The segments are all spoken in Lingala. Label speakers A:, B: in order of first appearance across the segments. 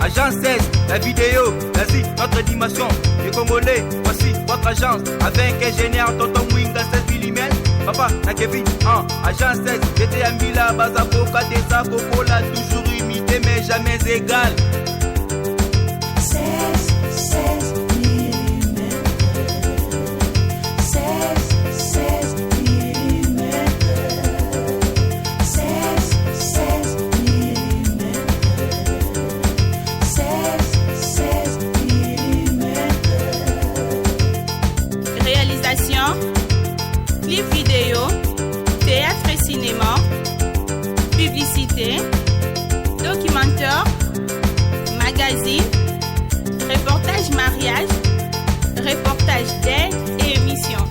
A: Agence 16, la vidéo, vas-y, notre animation. Les Congolais, voici votre agence. Avec ingénieur, tonton Winga 16 mm. Papa, na Kevin, Agence 16, j'étais un Mila, Bazapoka, Tessa, Coca-Cola, toujours imité, mais jamais égal.
B: 16 mm. 16 mm. 16 mm. 16 mm.
C: Réalisation, clip vidéo, théâtre et cinéma, publicité, documentaire, magazine, reportage mariage, reportage d'aide et émission.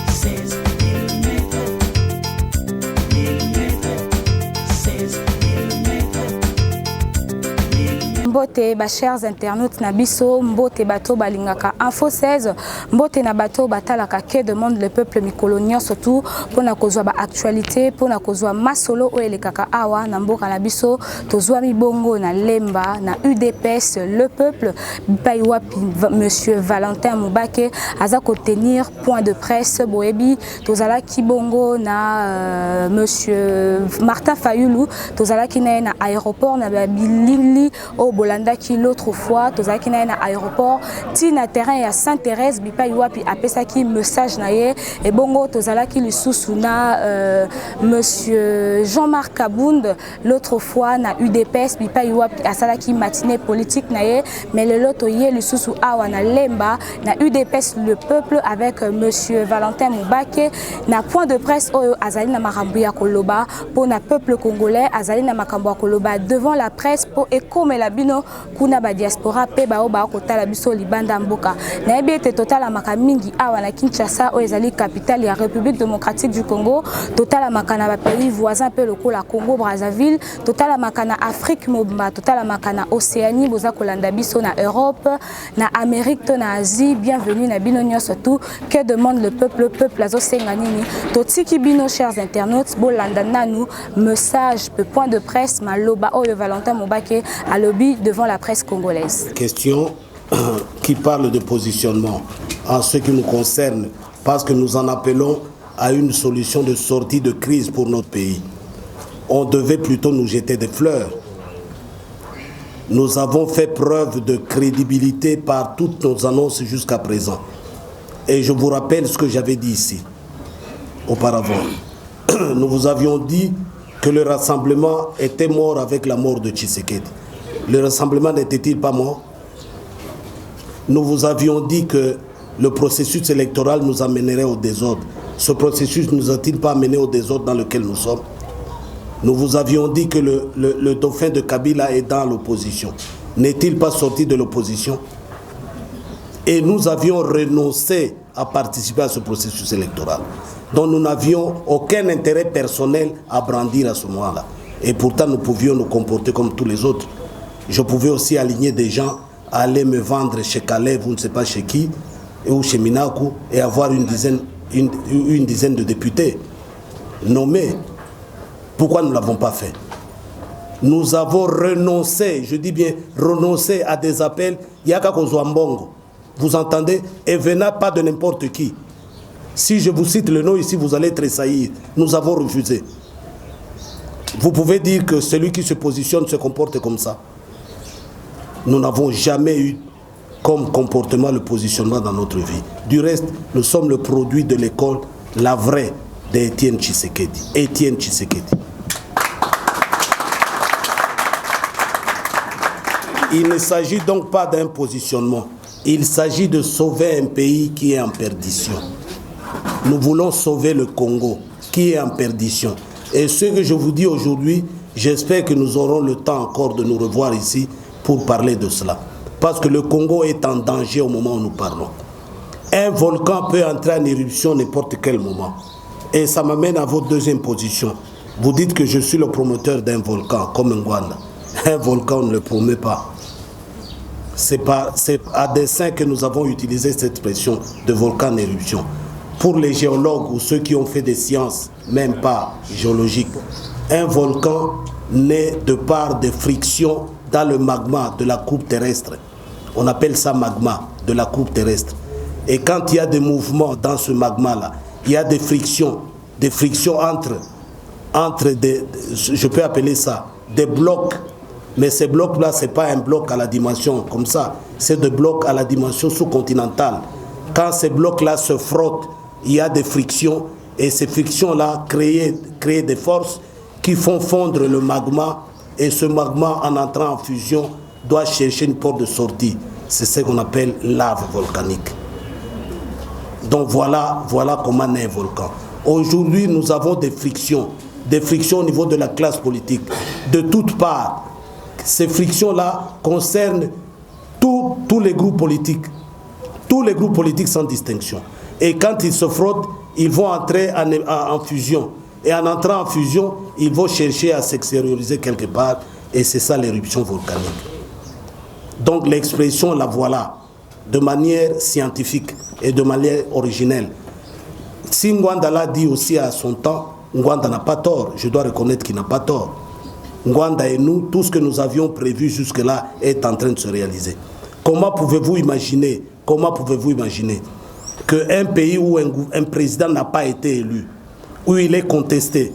B: 16 mm. 16 mm.
D: Mbote ba chers internautes na biso, mbote bato balingaka Info 16, mbote na bato batalaka que demande le peuple mikolonien, surtout pona kozwa ba actualité, pona kozwa masolo o elekaka awa na mboka na biso, tozwa mibongo na lemba na UDPS le peuple Baiwapi monsieur Valentin Mubake aza ko tenir point de presse boebi tozala kibongo na monsieur Martin Fayulu tozala ki na aéroport na bilili au Bolandaki l'autre fois tozaki na aéroport tina terrain ya Sainte-Thérèse bipai wapi apesaki message na ye et bongo tozalaki lisusu na monsieur Jean-Marc Kabound l'autre fois na UDPS bipai wapi asalaki matinée politique na ye mais le loto ye lisusu awa na lemba na UDPS le peuple avec monsieur Valentin Mubake na point de presse oyo azali na makambo ya koloba pour na peuple congolais azali na makambo ya koloba devant la presse pour ekomela bino kuna ba diaspora pe ba oba kotala biso libanda mboka na ebete totala makamingi awa na Kinshasa o ezali capitale ya République démocratique du Congo totala makana ba pays voisins pe lokola Congo Brazzaville totala makana Afrique mobimba totala makana Océanie boza kolanda biso na Europe na Amérique to na Asie bienvenue na bino nyonso tout que demande le peuple azosenga nini totiki bino chers internautes bolanda nanu message pe point de presse maloba oyo Valentin Mubake à lobby devant la presse congolaise.
E: Question qui parle de positionnement en ce qui nous concerne, parce que nous en appelons à une solution de sortie de crise pour notre pays. On devait plutôt nous jeter des fleurs. Nous avons fait preuve de crédibilité par toutes nos annonces jusqu'à présent. Et je vous rappelle ce que j'avais dit ici, auparavant. Nous vous avions dit que le rassemblement était mort avec la mort de Tshisekedi. Le rassemblement n'était-il pas mort? Nous vous avions dit que le processus électoral nous amènerait au désordre. Ce processus ne nous a-t-il pas amené au désordre dans lequel nous sommes? Nous vous avions dit que le dauphin de Kabila est dans l'opposition. N'est-il pas sorti de l'opposition? Et nous avions renoncé à participer à ce processus électoral, dont nous n'avions aucun intérêt personnel à brandir à ce moment-là. Et pourtant, nous pouvions nous comporter comme tous les autres. Je pouvais aussi aligner des gens, aller me vendre chez Calais, vous ne savez pas chez qui, ou chez Minaku, et avoir une dizaine de députés nommés. Pourquoi nous ne l'avons pas fait? Nous avons renoncé, je dis bien renoncé à des appels. Yaka Kozwambongo. Vous entendez? Et venant pas de n'importe qui. Si je vous cite le nom ici, vous allez tressaillir. Nous avons refusé. Vous pouvez dire que celui qui se positionne se comporte comme ça. Nous n'avons jamais eu comme comportement le positionnement dans notre vie. Du reste, nous sommes le produit de l'école, la vraie, d'Étienne Tshisekedi. Étienne Tshisekedi. Il ne s'agit donc pas d'un positionnement. Il s'agit de sauver un pays qui est en perdition. Nous voulons sauver le Congo qui est en perdition. Et ce que je vous dis aujourd'hui, j'espère que nous aurons le temps encore de nous revoir ici pour parler de cela. Parce que le Congo est en danger au moment où nous parlons. Un volcan peut entrer en éruption n'importe quel moment. Et ça m'amène à votre deuxième position. Vous dites que je suis le promoteur d'un volcan, comme Ngwanda. Un volcan, on ne le promeut pas. C'est à dessein que nous avons utilisé cette expression de volcan en éruption. Pour les géologues ou ceux qui ont fait des sciences, même pas géologiques, un volcan naît de par des frictions dans le magma de la coupe terrestre. On appelle ça magma de la coupe terrestre. Et quand il y a des mouvements dans ce magma-là, il y a des frictions entre des, je peux appeler ça des blocs, mais ces blocs-là, ce n'est pas un bloc à la dimension comme ça, c'est des blocs à la dimension sous-continentale. Quand ces blocs-là se frottent, il y a des frictions, et ces frictions-là créent des forces qui font fondre le magma, et ce magma, en entrant en fusion, doit chercher une porte de sortie. C'est ce qu'on appelle lave volcanique. Donc voilà comment naît un volcan. Aujourd'hui, nous avons des frictions au niveau de la classe politique, de toutes parts. Ces frictions-là concernent tous les groupes politiques sans distinction. Et quand ils se frottent, ils vont entrer en fusion. Et en entrant en fusion, ils vont chercher à s'extérioriser quelque part. Et c'est ça l'éruption volcanique. Donc l'expression, la voilà, de manière scientifique et de manière originelle. Si Ngwanda l'a dit aussi à son temps, Ngwanda n'a pas tort. Je dois reconnaître qu'il n'a pas tort. Ngwanda et nous, tout ce que nous avions prévu jusque-là est en train de se réaliser. Comment pouvez-vous imaginer qu'un pays où un président n'a pas été élu, où il est contesté,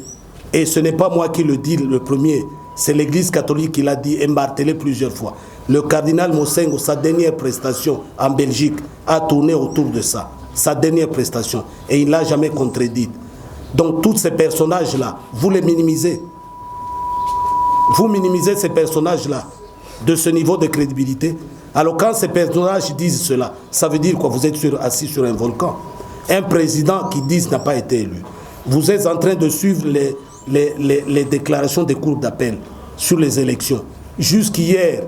E: et ce n'est pas moi qui le dis le premier, c'est l'Église catholique qui l'a dit et martelé plusieurs fois. Le cardinal Mosengo, sa dernière prestation en Belgique, a tourné autour de ça. Sa dernière prestation. Et il ne l'a jamais contredite. Donc tous ces personnages-là, vous les minimisez. Vous minimisez ces personnages-là de ce niveau de crédibilité. Alors quand ces personnages disent cela, ça veut dire quoi? Vous êtes assis sur un volcan. Un président qui dit n'a pas été élu. Vous êtes en train de suivre les déclarations des cours d'appel sur les élections. Jusqu'hier,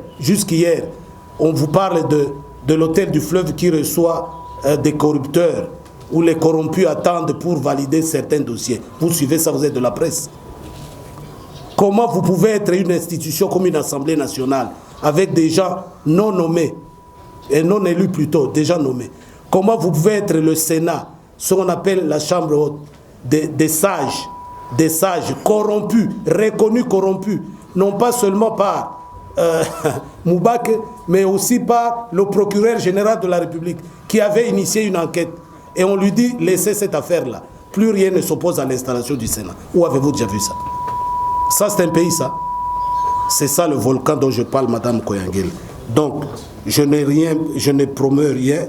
E: on vous parle de l'hôtel du fleuve qui reçoit des corrupteurs, où les corrompus attendent pour valider certains dossiers. Vous suivez ça, vous êtes de la presse. Comment vous pouvez être une institution comme une Assemblée nationale, avec des gens non nommés, et non élus plutôt, déjà nommés? Comment vous pouvez être le Sénat, ce qu'on appelle la Chambre haute, des sages corrompus, reconnus corrompus, non pas seulement par Moubak, mais aussi par le procureur général de la République, qui avait initié une enquête. Et on lui dit, laissez cette affaire-là. Plus rien ne s'oppose à l'installation du Sénat. Où avez-vous déjà vu ça? Ça, c'est un pays, ça. C'est ça le volcan dont je parle, Madame Koyangel. Donc, je ne promeux rien.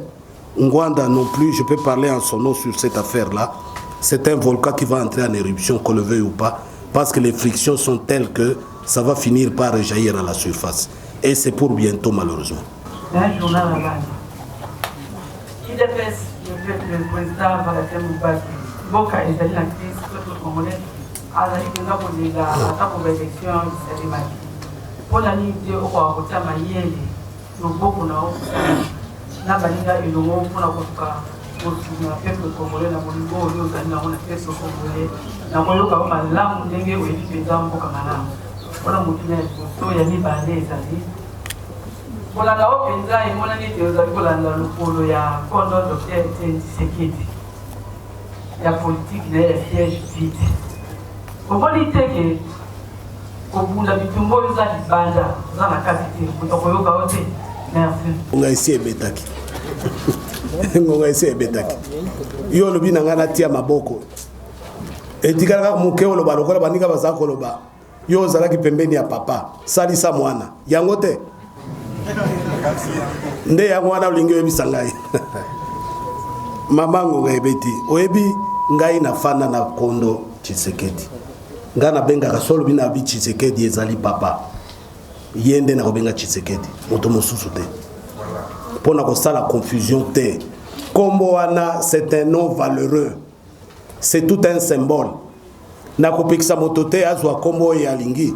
E: Ngwanda non plus, je peux parler en son nom sur cette affaire-là. C'est un volcan qui va entrer en éruption, qu'on le veuille ou pas, parce que les frictions sont telles que ça va finir par jaillir à la surface. Et c'est pour bientôt, malheureusement.
F: Un journal à l'année. Qui dépasse le président Valentin Moubaki, Boka et Zali l'actrice, tout le Congolais, à la Ligue de l'attaque aux élections du Sénémaki. Pour la Ligue de Okoakota Mayele, nous beaucoup n'a balinga et nous pour la Koka. Pour le peuple congolais, na Monigo, nous allons na tête au Congolais, na Moyoka, Malam, Dengue, ou Élie, Bokamana. Pour la Moutine, pour Yami Balé, Zali. Pour la Penza et mon ami de le polo, il y a un docteur Tshisekedi. Il y a politique, il y a siège vide. Au politique, au bout de la bitumbo, il y a des bandas dans la capitale. Pour Tokoyoka, merci.
E: On a essayé Betaki. On a essayé Betaki. Yo lobi nangana tia maboko. Et tikaka muke oloba lokola banika bazako loba. Yo zalaki pembeni ya papa. Salisa mwana. Yangote. Nde ya mwana ulingi webisa ngai. Mamango ngebeti. Oebi ngai nafana na kondo Tshisekedi. Ngana benga kasolo bina bi Tshisekedi ezali papa. Yende na kobenga Tshisekedi. Moto mosusu te. Pour ne la confusion te. Kombo wana, c'est un nom valeureux. C'est tout un symbole. Nakopekisa motote azwa kombo ya lingi.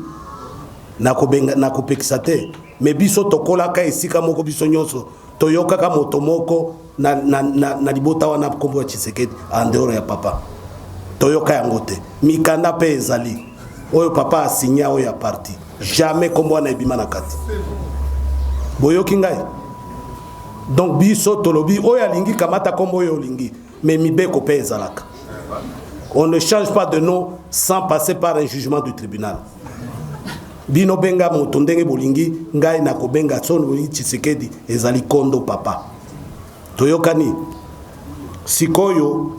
E: Nakopekisa te. Mais biso tokola ka esika moko biso nyonso. Toyoka ka motomoko na libota wana kombo ya Tshisekedi en dehors ya papa. Toyoka yango te. Mikanda pe ezali. Oyo papa a signé oyo ya parti. Jamais kombo na ebima na kati. Boyoki ngai. Donc biso tolobi oya lingi kamata kombo yo lingi mais mibeko pe ezalaka. On ne change pas de nom sans passer par un jugement du tribunal. bino benga moto ndenge bolingi ngai nakobenga sono Tshisekedi ezali kondo papa toyokani sikoyo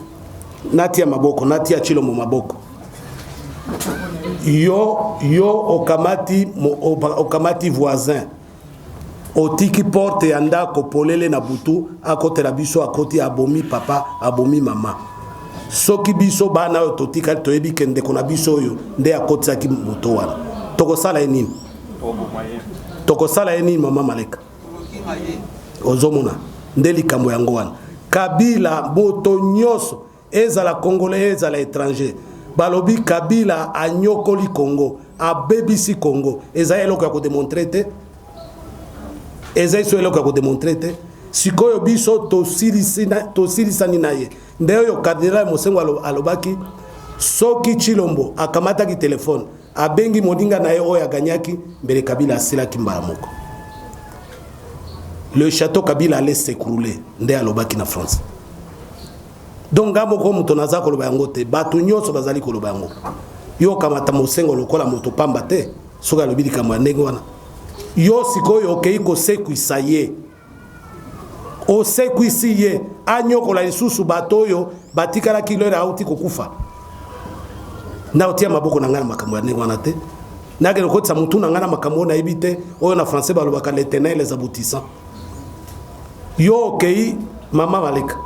E: natia maboko natia Tshilombo maboko yo okamati voisin otiki porte ya ndako polele na butu akotela biso akoti abomi papa abomi mama soki biso bana oyo totikali toyebi ke ndeko na biso oyo nde akotisaki moto wana tokosala ye nini mama Maleka ozomona nde likambo yango wana Kabila moto nyonso ezala congolais ezala étranger balobi Kabila anyokoli Congo abebisi Congo eza eloko ya kodemontre te sikoyo biso tosilisani na ye nde oyo kardinal Mosengo alobaki soki Tshilombo akamataki telefone abengi modinga na ye oyo aganyaki mbele Kabila asilaki mbala moko le château Kabila allait s'écrouler nde alobaki na France. Donc ngamo ko muto naza koloba yango te batu nyonso bazali koloba yango yo kamata Mosengo lokola moto pamba te soka lobili kama ndenge wana yo sikoyo okei ko sekwisa ye o sekwisi ye anyokola lisusu batoyo batikala kilera auti kokufa na otia maboko na ngana makambo ya ndenge wana te nage lokotsa mutu na ngana makambo na ibite oyo na français balobaka l'éternel les aboutissants yo okei mama Maleka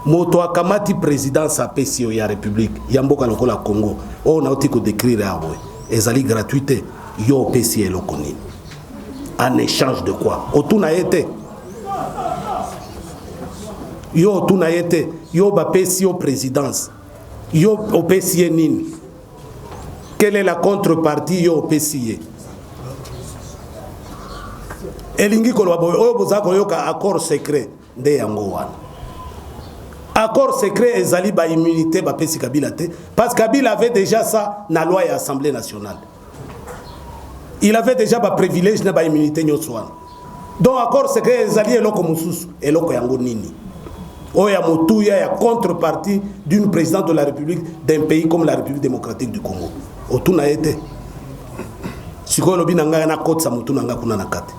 E: moto akamati présidence apesi ya république ya mboka lokola Congo oyo na oti ko décrire awe ezali gratuité yo opesi eloko nini en échange de quoi otuna yete yo otuna yete yo bapesi yo présidence yo opesi ye nini quelle est la contrepartie yo opesi ye elingi koloba boyo oyo bozako yoka accord secret nde yango wana accord secret ezali ba immunité ba pesi Kabila te parce que Kabila avait déjà ça na loi et assemblée nationale il avait déjà ba privilège na ba immunité nyonso wana donc accord secret ezali eloko mususu eloko yango nini oya motuya ya contrepartie d'une présidente de la République d'un pays comme la République démocratique du Congo otuna ete sikoyo lobi na ngana kotsa mutu na ngana kuna na kati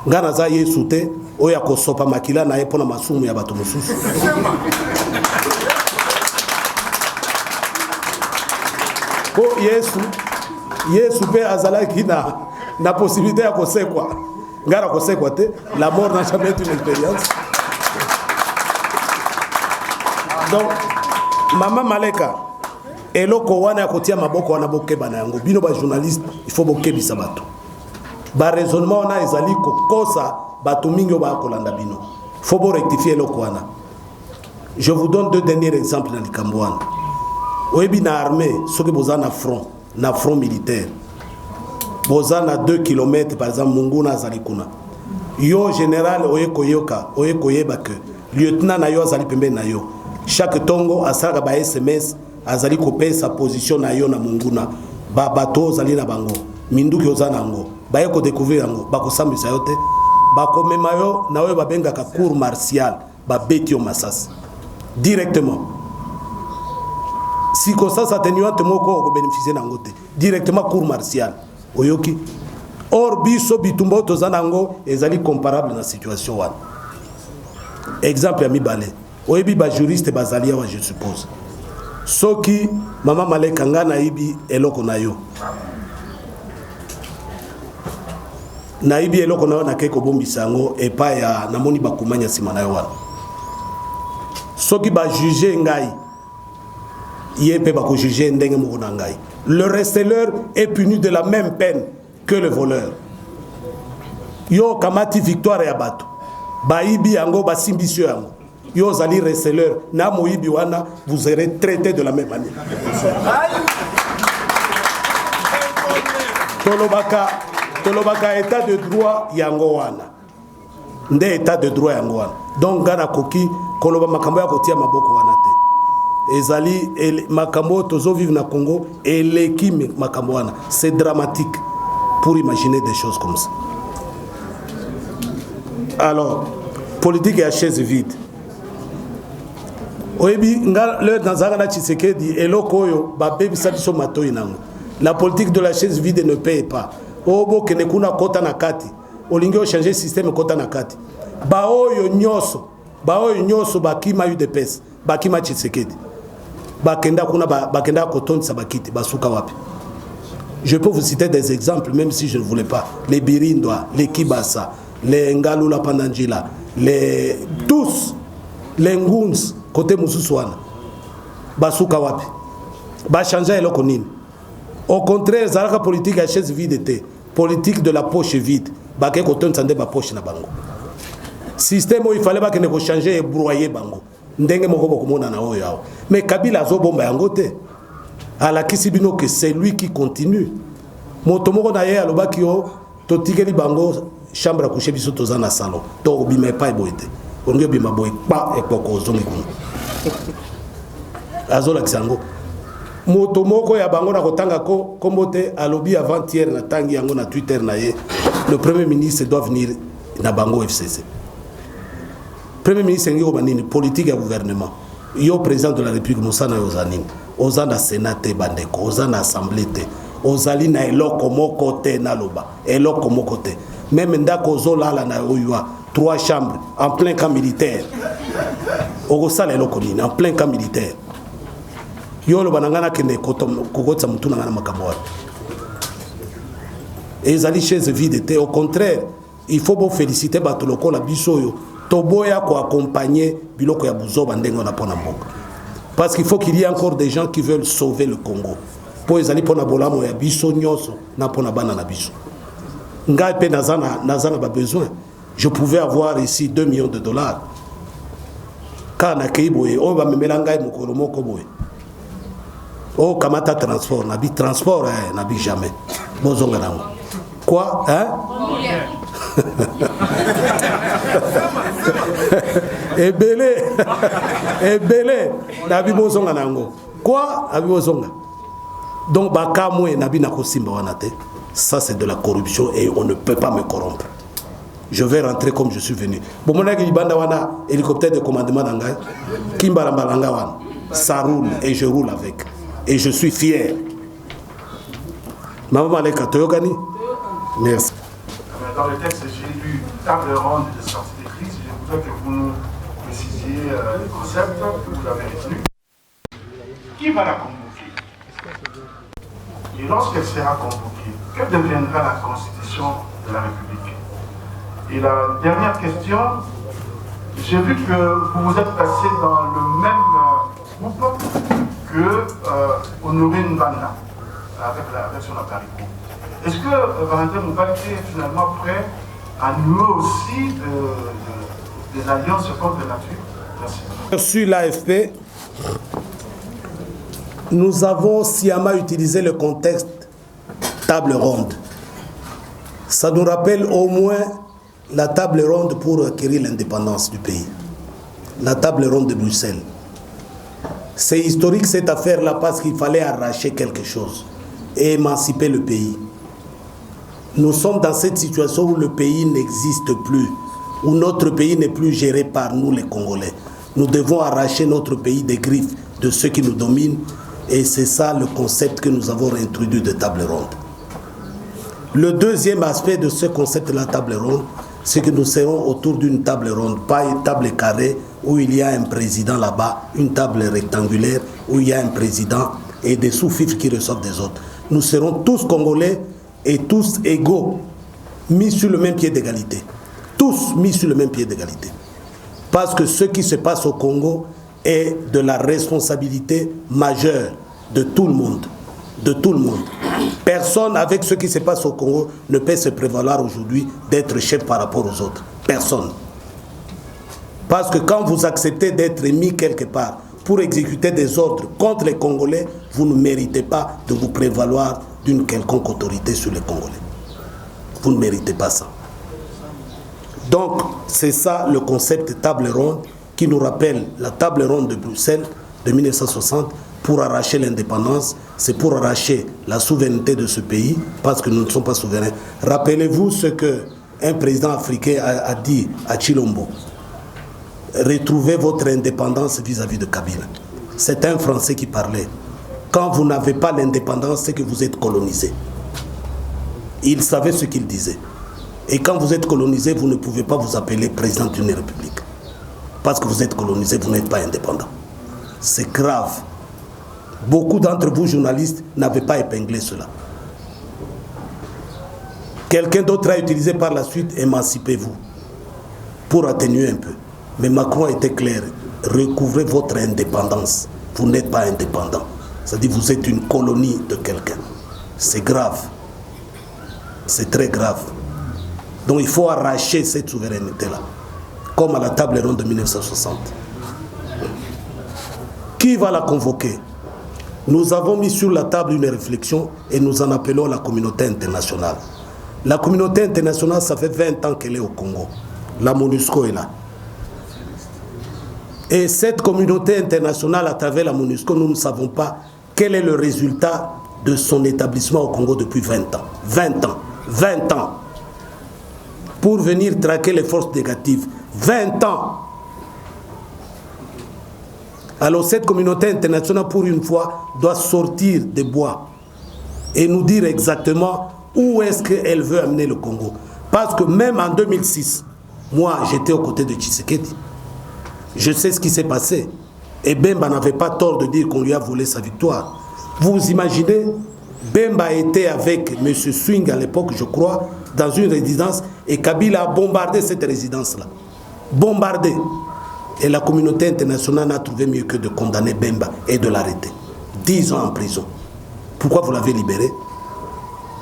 E: ngana za Yesu te oya kosopa makila na epona masumu ya bato mususu ko Yesu pe azalaki na possibilité ya kosekwa ngara kosekwa te la mort n'a jamais été une expérience. Donc mama Maleka eloko wana ya kotia maboko wana bokeba na yango bino ba journaliste il faut bokebisa bato ba raisonnement wana ezali kokosa bato mingi ba kolanda bino faut bo rectifier eloko wana. Je vous donne deux derniers exemples na likambo wana oyebi na armée soki boza na front militaire boza na 2 km par exemple munguna azali kuna yo général oyekoyeba que lieutenant na yo azali pembeni na yo chaque tongo asalaka ba SMS azali kopesa position na yo na munguna ba bato ozali na bango minduki oza nango baye ko découvrir yango bakosambisa yo te bakomema yo na oyo babengaka cour martiale babeti yo masasi directement si ko sasa attenuante moko ko bénéficier nango te directement cour martiale oyoki or biso bitumba toza nango ezali comparable na situation wana exemple ya mibale oyebi ba juriste bazalia wa je suppose soki mama Maleka ngana ibi eloko na yo eloko na yo na keko bombisa ngo epa ya namoni bakumanya sima na yo wana soki ba juger ngai yepe ba ko juger ndenge moko na ngai le receleur est puni de la même peine que le voleur yo kamati victoire ya bato baibi yango basimbisio yango yo zali receleur na moyibi wana vous serez traité de la même manière. Tolobaka état de droit yango wana nde état de droit yango wana donc ngana koki koloba makambo ya kotia maboko wana te ezali makambo tozo vivre na Congo eleki makambo wana c'est dramatique pour imaginer des choses comme ça. Alors politique ya chaise vide oyebi nga le nazanga na Tshisekedi eloko oyo babebisa biso matoi nango La politique de la chaise vide ne paye pas. Obo kenekuna kota nakati. Olingo changer système kota nakati. Baoyo nyoso bakima UDPS, bakima Tshisekedi. Bakenda kuna bakenda koton sabakiti basuka wapi. Je peux vous citer des exemples même si je ne voulais pas. Les Birindwa, les Kibasa, les Ngalula Pandangila, les tous les Nguns côté Mususwana. Basuka wapi. Ba changer eloko nini. Au contraire, zalaka politique à chaise vide était politique de la poche vide. Baké koton sande ba poche na bango. Système où il fallait pas que ne changer et broyer bango. Ndenge moko bokomona na oyo. Mais Kabila zo bomba yango te. ala kisibino que c'est lui qui continue. Motomoko na ye alobaki yo totikeli bango chambre à coucher biso tozana salon. To bima pa eboite. Onge bima boy pa ekoko zongi kuno. Azola kisango. Motomoko ya bango na kotanga ko kombote alobi avant-hier na tangi yango na Twitter na ye. Le premier ministre doit venir na bango FCC. Premier ministre ngi ko banini politique ya gouvernement. Yo président de la République Moussana Yozanine. Ozana Sénat bandeko, ozana Assemblée te. Ozali na eloko moko te na loba. Eloko moko te. Même ndako zolala na oyua 3 chambres en plein camp militaire. Ogosala eloko nini en plein camp militaire. Yo lo banangana kende kokotsa mutu na ngana makamwa. Ezali chez vide te, au contraire, il faut vous féliciter batoloko la bisoyo. Toboya ko accompagner biloko ya buzoba ndengo na pona mboka. Parce qu'il faut qu'il y ait encore des gens qui veulent sauver le Congo. Pour ezali pona bolamo ya biso nyoso na pona bana na biso. Ngai pe nazana ba besoin. Je pouvais avoir ici 2 millions de dollars. Kana keiboye o ba memela ngai mokolo moko boye. Oh kamata transport na bi transport na bi jamais. Bozonga nango. Quoi hein? Ebele nabi bozonga nango. Quoi abi bozonga. Donc baka mwe nabi na kosimba wana te. Ça c'est de la corruption et on ne peut pas me corrompre. Je vais rentrer comme je suis venu. Bon mon aki banda wana hélicoptère de commandement nangai kimbala balanga wana. Ça roule et je roule avec et je suis fier. Maman Maleka Toyogani. Merci.
G: Dans le texte, j'ai lu table ronde de sortie de crise. Je voudrais que vous nous précisiez les concepts que vous avez retenus. Qui va la convoquer? Et lorsqu'elle sera convoquée, que deviendra la constitution de la République? Et la dernière question, j'ai vu que vous vous êtes passé dans le même groupe que Honoré Mbanda avec son apparicot. Est-ce que Valentin Mouba est finalement prêt à nouer aussi des alliances contre la nature? Merci.
E: Sur l'AFP, nous avons sciemment utilisé le contexte table ronde. Ça nous rappelle au moins la table ronde pour acquérir l'indépendance du pays. La table ronde de Bruxelles. C'est historique cette affaire-là parce qu'il fallait arracher quelque chose et émanciper le pays. Nous sommes dans cette situation où le pays n'existe plus, où notre pays n'est plus géré par nous les Congolais. Nous devons arracher notre pays des griffes de ceux qui nous dominent et c'est ça le concept que nous avons réintroduit de table ronde. Le deuxième aspect de ce concept de la table ronde, c'est que nous serons autour d'une table ronde, pas une table carrée où il y a un président là-bas, une table rectangulaire où il y a un président et des sous-fifres qui ressortent des autres. Nous serons tous Congolais et tous égaux, mis sur le même pied d'égalité. Tous mis sur le même pied d'égalité. Parce que ce qui se passe au Congo est de la responsabilité majeure de tout le monde. De tout le monde. Personne avec ce qui se passe au Congo ne peut se prévaloir aujourd'hui d'être chef par rapport aux autres. Personne. Parce que quand vous acceptez d'être mis quelque part pour exécuter des ordres contre les Congolais, vous ne méritez pas de vous prévaloir d'une quelconque autorité sur les Congolais. Vous ne méritez pas ça. Donc, c'est ça le concept table ronde qui nous rappelle la table ronde de Bruxelles de 1960 pour arracher l'indépendance, c'est pour arracher la souveraineté de ce pays parce que nous ne sommes pas souverains. Rappelez-vous ce qu'un président africain a dit à Chilombo. Retrouvez votre indépendance vis-à-vis de Kabila. C'est un Français qui parlait. quand vous n'avez pas l'indépendance, c'est que vous êtes colonisé. Il savait ce qu'il disait. Et quand vous êtes colonisé, vous ne pouvez pas vous appeler président d'une république. Parce que vous êtes colonisé, vous n'êtes pas indépendant. C'est grave. Beaucoup d'entre vous, journalistes, n'avaient pas épinglé cela. Quelqu'un d'autre a utilisé par la suite, émancipez-vous, pour atténuer un peu. Mais Macron était clair, recouvrez votre indépendance. Vous n'êtes pas indépendant. C'est-à-dire vous êtes une colonie de quelqu'un. C'est grave. C'est très grave. Donc il faut arracher cette souveraineté-là, comme à la table ronde de 1960. Qui va la convoquer? Nous avons mis sur la table une réflexion et nous en appelons la communauté internationale. La communauté internationale, ça fait 20 ans qu'elle est au Congo. La MONUSCO est là. Et cette communauté internationale, à travers la MONUSCO, nous ne savons pas quel est le résultat de son établissement au Congo depuis 20 ans. 20 ans. 20 ans. Pour venir traquer les forces négatives. 20 ans. Alors cette communauté internationale, pour une fois, doit sortir des bois et nous dire exactement où est-ce qu'elle veut amener le Congo. Parce que même en 2006, moi j'étais aux côtés de Tshisekedi. Je sais ce qui s'est passé. Et Bemba n'avait pas tort de dire qu'on lui a volé sa victoire. Vous imaginez, Bemba était avec M. Swing à l'époque, je crois, dans une résidence, et Kabila a bombardé cette résidence-là. Bombardé. Et la communauté internationale n'a trouvé mieux que de condamner Bemba et de l'arrêter. 10 ans en prison. Pourquoi vous l'avez libéré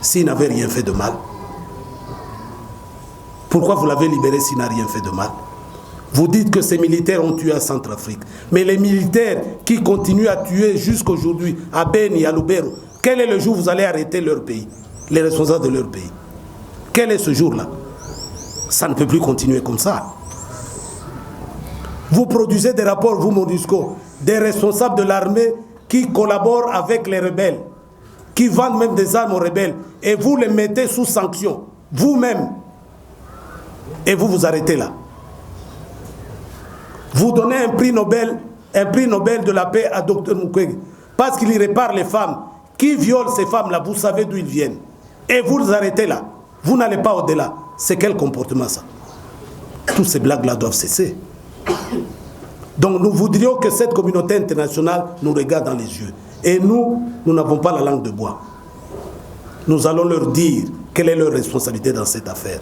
E: s'il n'avait rien fait de mal? Pourquoi vous l'avez libéré s'il n'a rien fait de mal? Vous dites que ces militaires ont tué à Centrafrique. Mais les militaires qui continuent à tuer jusqu'aujourd'hui à Beni, à Lubero, quel est le jour où vous allez arrêter leur pays, les responsables de leur pays? Quel est ce jour-là? Ça ne peut plus continuer comme ça. Vous produisez des rapports, vous, MONUSCO, des responsables de l'armée qui collaborent avec les rebelles, qui vendent même des armes aux rebelles, et vous les mettez sous sanction, vous-même. Et vous vous arrêtez là. Vous donnez un prix Nobel de la paix à Dr Mukwege, parce qu'il y répare les femmes. Qui violent ces femmes-là, vous savez d'où ils viennent. Et vous les arrêtez là. Vous n'allez pas au-delà. C'est quel comportement ça? Toutes ces blagues-là doivent cesser. Donc nous voudrions que cette communauté internationale nous regarde dans les yeux. Et nous n'avons pas la langue de bois. Nous allons leur dire quelle est leur responsabilité dans cette affaire.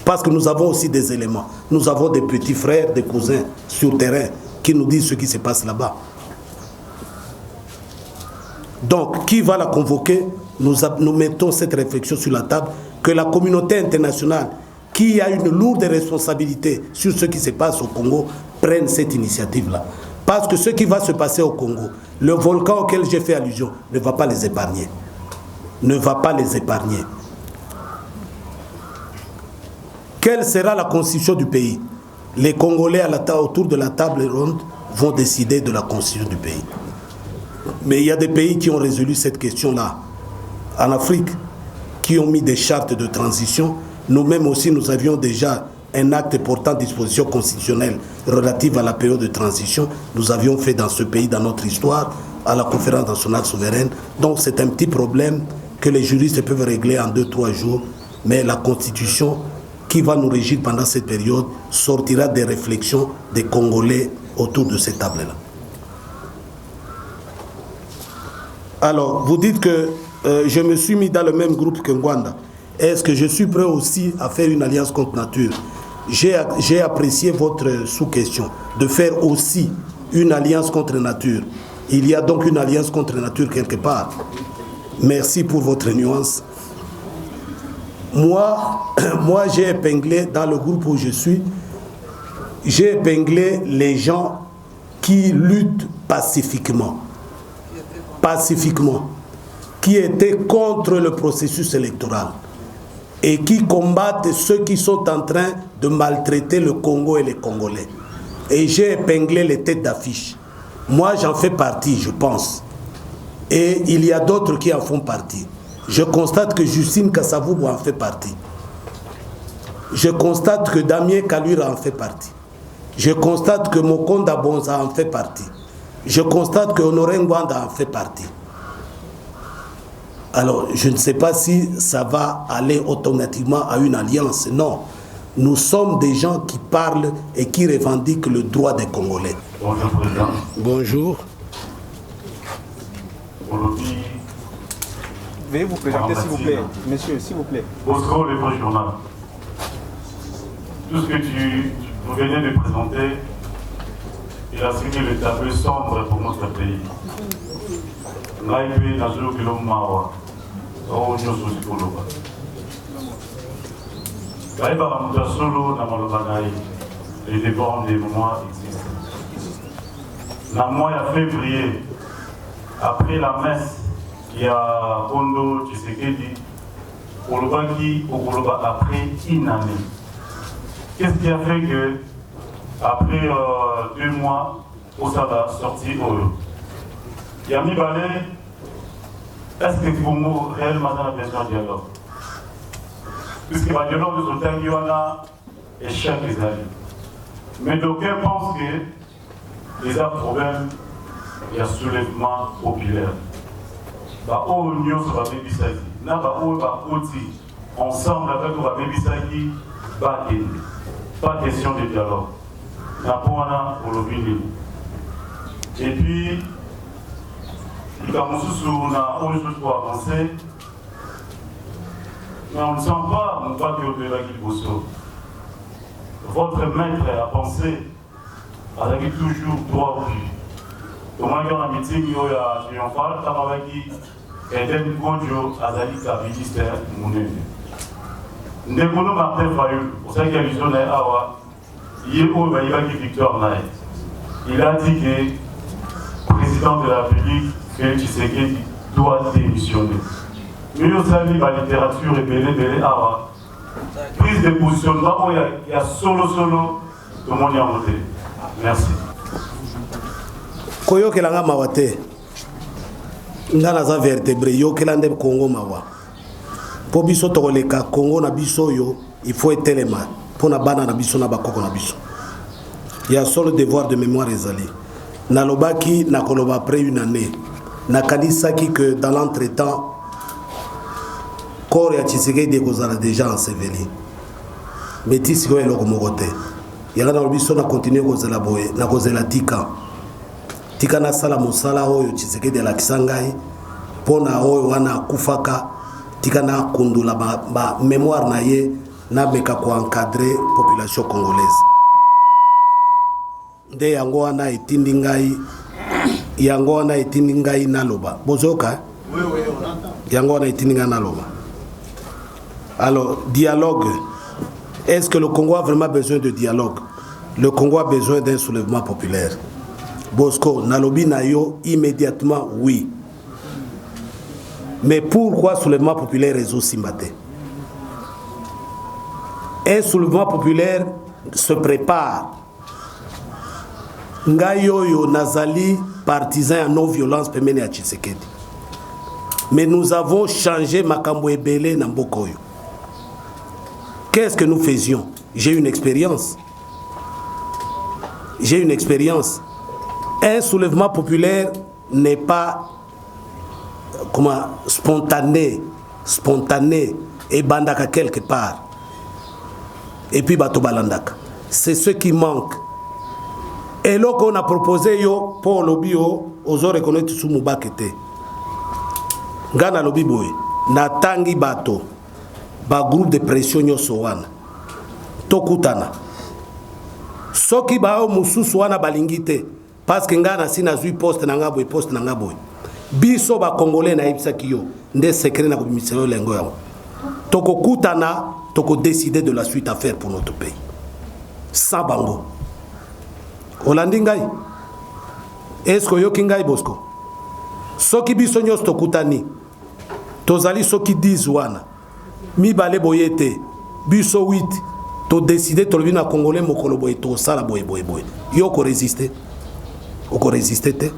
E: Parce que nous avons aussi des éléments. Nous avons des petits frères, des cousins sur terrain qui nous disent ce qui se passe là-bas. Donc, qui va la convoquer? Nous mettons cette réflexion sur la table, que la communauté internationale, qui a une lourde responsabilité sur ce qui se passe au Congo, prenne cette initiative-là. Parce que ce qui va se passer au Congo, le volcan auquel j'ai fait allusion, ne va pas les épargner. Ne va pas les épargner. Quelle sera la constitution du pays? Les Congolais autour de la table ronde vont décider de la constitution du pays. Mais il y a des pays qui ont résolu cette question-là. En Afrique, qui ont mis des chartes de transition. Nous-mêmes aussi, nous avions déjà un acte portant disposition constitutionnelle relative à la période de transition. Nous avions fait dans ce pays, dans notre histoire, à la conférence nationale souveraine. Donc c'est un petit problème que les juristes peuvent régler en 2-3 jours. Mais la constitution qui va nous régir pendant cette période sortira des réflexions des Congolais autour de cette table-là. Alors, vous dites que je me suis mis dans le même groupe que Ngwanda. Est-ce que je suis prêt aussi à faire une alliance contre nature? J'ai apprécié votre sous-question, de faire aussi une alliance contre nature. Il y a donc une alliance contre nature quelque part. Merci pour votre nuance. Moi j'ai épinglé, dans le groupe où je suis, j'ai épinglé les gens qui luttent pacifiquement, qui étaient contre le processus électoral et qui combattent ceux qui sont en train de maltraiter le Congo et les Congolais. Et j'ai épinglé les têtes d'affiche. Moi, j'en fais partie, je pense. Et il y a d'autres qui en font partie. Je constate que Justine Kasavubu en fait partie. Je constate que Damien Kalura en fait partie. Je constate que Mokonda Bonza en fait partie. Je constate que Honoré Ngwanda en fait partie. Alors, je ne sais pas si ça va aller automatiquement à une alliance. Non. Nous sommes des gens qui parlent et qui revendiquent le droit des Congolais.
G: Bonjour, Président.
E: Bonjour.
H: Veuillez vous présenter, s'il vous plaît. Monsieur, s'il vous plaît.
G: Bosco, le Bon Journal. Tout ce que vous venez de présenter, il a signé le tableau sombre pour notre pays. Naïve dans le kilomètre mawa, au nyoso sikoloba. Naïve à la solo na malobanaï, les débats des mois existent. Dans le mois de février, après la messe, il y a Kondo Tshisekedi, Olobaki, Okoloba après une année. Qu'est-ce qui a fait que, après 2 mois, Osada sorti Oro? Il y a mis balai, est-ce que Congo réellement a besoin de dialogue? Puisque le dialogue de Sultan Yuana est cher des alliés. Mais d'aucuns pensent que les problèmes, il y a soulèvement populaire. Ensemble avec Babébisaki, pas question de dialogue. Et puis, il a autre chose pour avancer. Mais on ne sent pas mon pas au-delà de Bosso. Votre maître a pensé avec toujours droit au but. Comment il y a un meeting, il y a triomphal, il y a Eden Kodjo, Azalika, ministère, Mounene. Ndekono Martin Fayou, pour ça qu'il y a l'illusion d'Awa, il y a Victor Naït. Il a dit que le président de la République, Félix Tshisekedi, doit démissionner. Mais aussi, la littérature est belé Awa. Prise de positionnement, il y a solo, tout le monde y a monté. Merci.
E: Koyokelanga mawate ngana za vertébré yokelande Congo mawa po biso tokoleka Congo na biso yo il faut etelema pona bana na biso na bakoko na biso ya solo devoir de mémoire ezali na lobaki na koloba après une année na kanisaki que dans l'entretemps corps ya Tshisekedi kozala déjà enseveli métis ko eloko mokote yanga na biso na continuer kozela boye na kozela tika na sala mosala oyo Tshisekedi alakisa ngai pona oyo wana akufaka tika na kundula ba mémoire na ye na meka ko encadrer population congolaise nde yango wana etindi ngai naloba bozoka yango wana etindi ngai naloba. Alors dialogue, est-ce que le Congo a vraiment besoin de dialogue? Le Congo a besoin d'un soulèvement populaire. Bosco, Nalobi Nayo, immédiatement, oui. Mais pourquoi soulèvement populaire est aussi maté? Un soulèvement populaire se prépare. Ngayoyo Nazali, partisan à non-violence, Pemene à Tshisekedi. Mais nous avons changé Makambo Ebele Nambokoyo. Qu'est-ce que nous faisions? J'ai une expérience. Un soulèvement populaire n'est pas spontané et bandaka quelque part. Et puis bato balandaka. C'est ce qui manque. Et là qu'on a proposé yo pour lobio aux autres reconnaître sous Moubakete. Gana lobi boy na tangi bato ba groupe de pression nyoso wana tokutana soki ba o mususu wana balingite parce que ngana sina zui poste na ngabo biso ba congolais na ibisa kiyo nde secret na kubimiselo lengo yango tokokutana toko décider de la suite à faire pour notre pays sans bango olandi ngai est-ce que yoki ngai Bosco soki biso nyos tokutani tozali soki 10 wana mi balé boyete biso 8 to décider to lobina congolais mokolo boye to sala boye yo ko résister te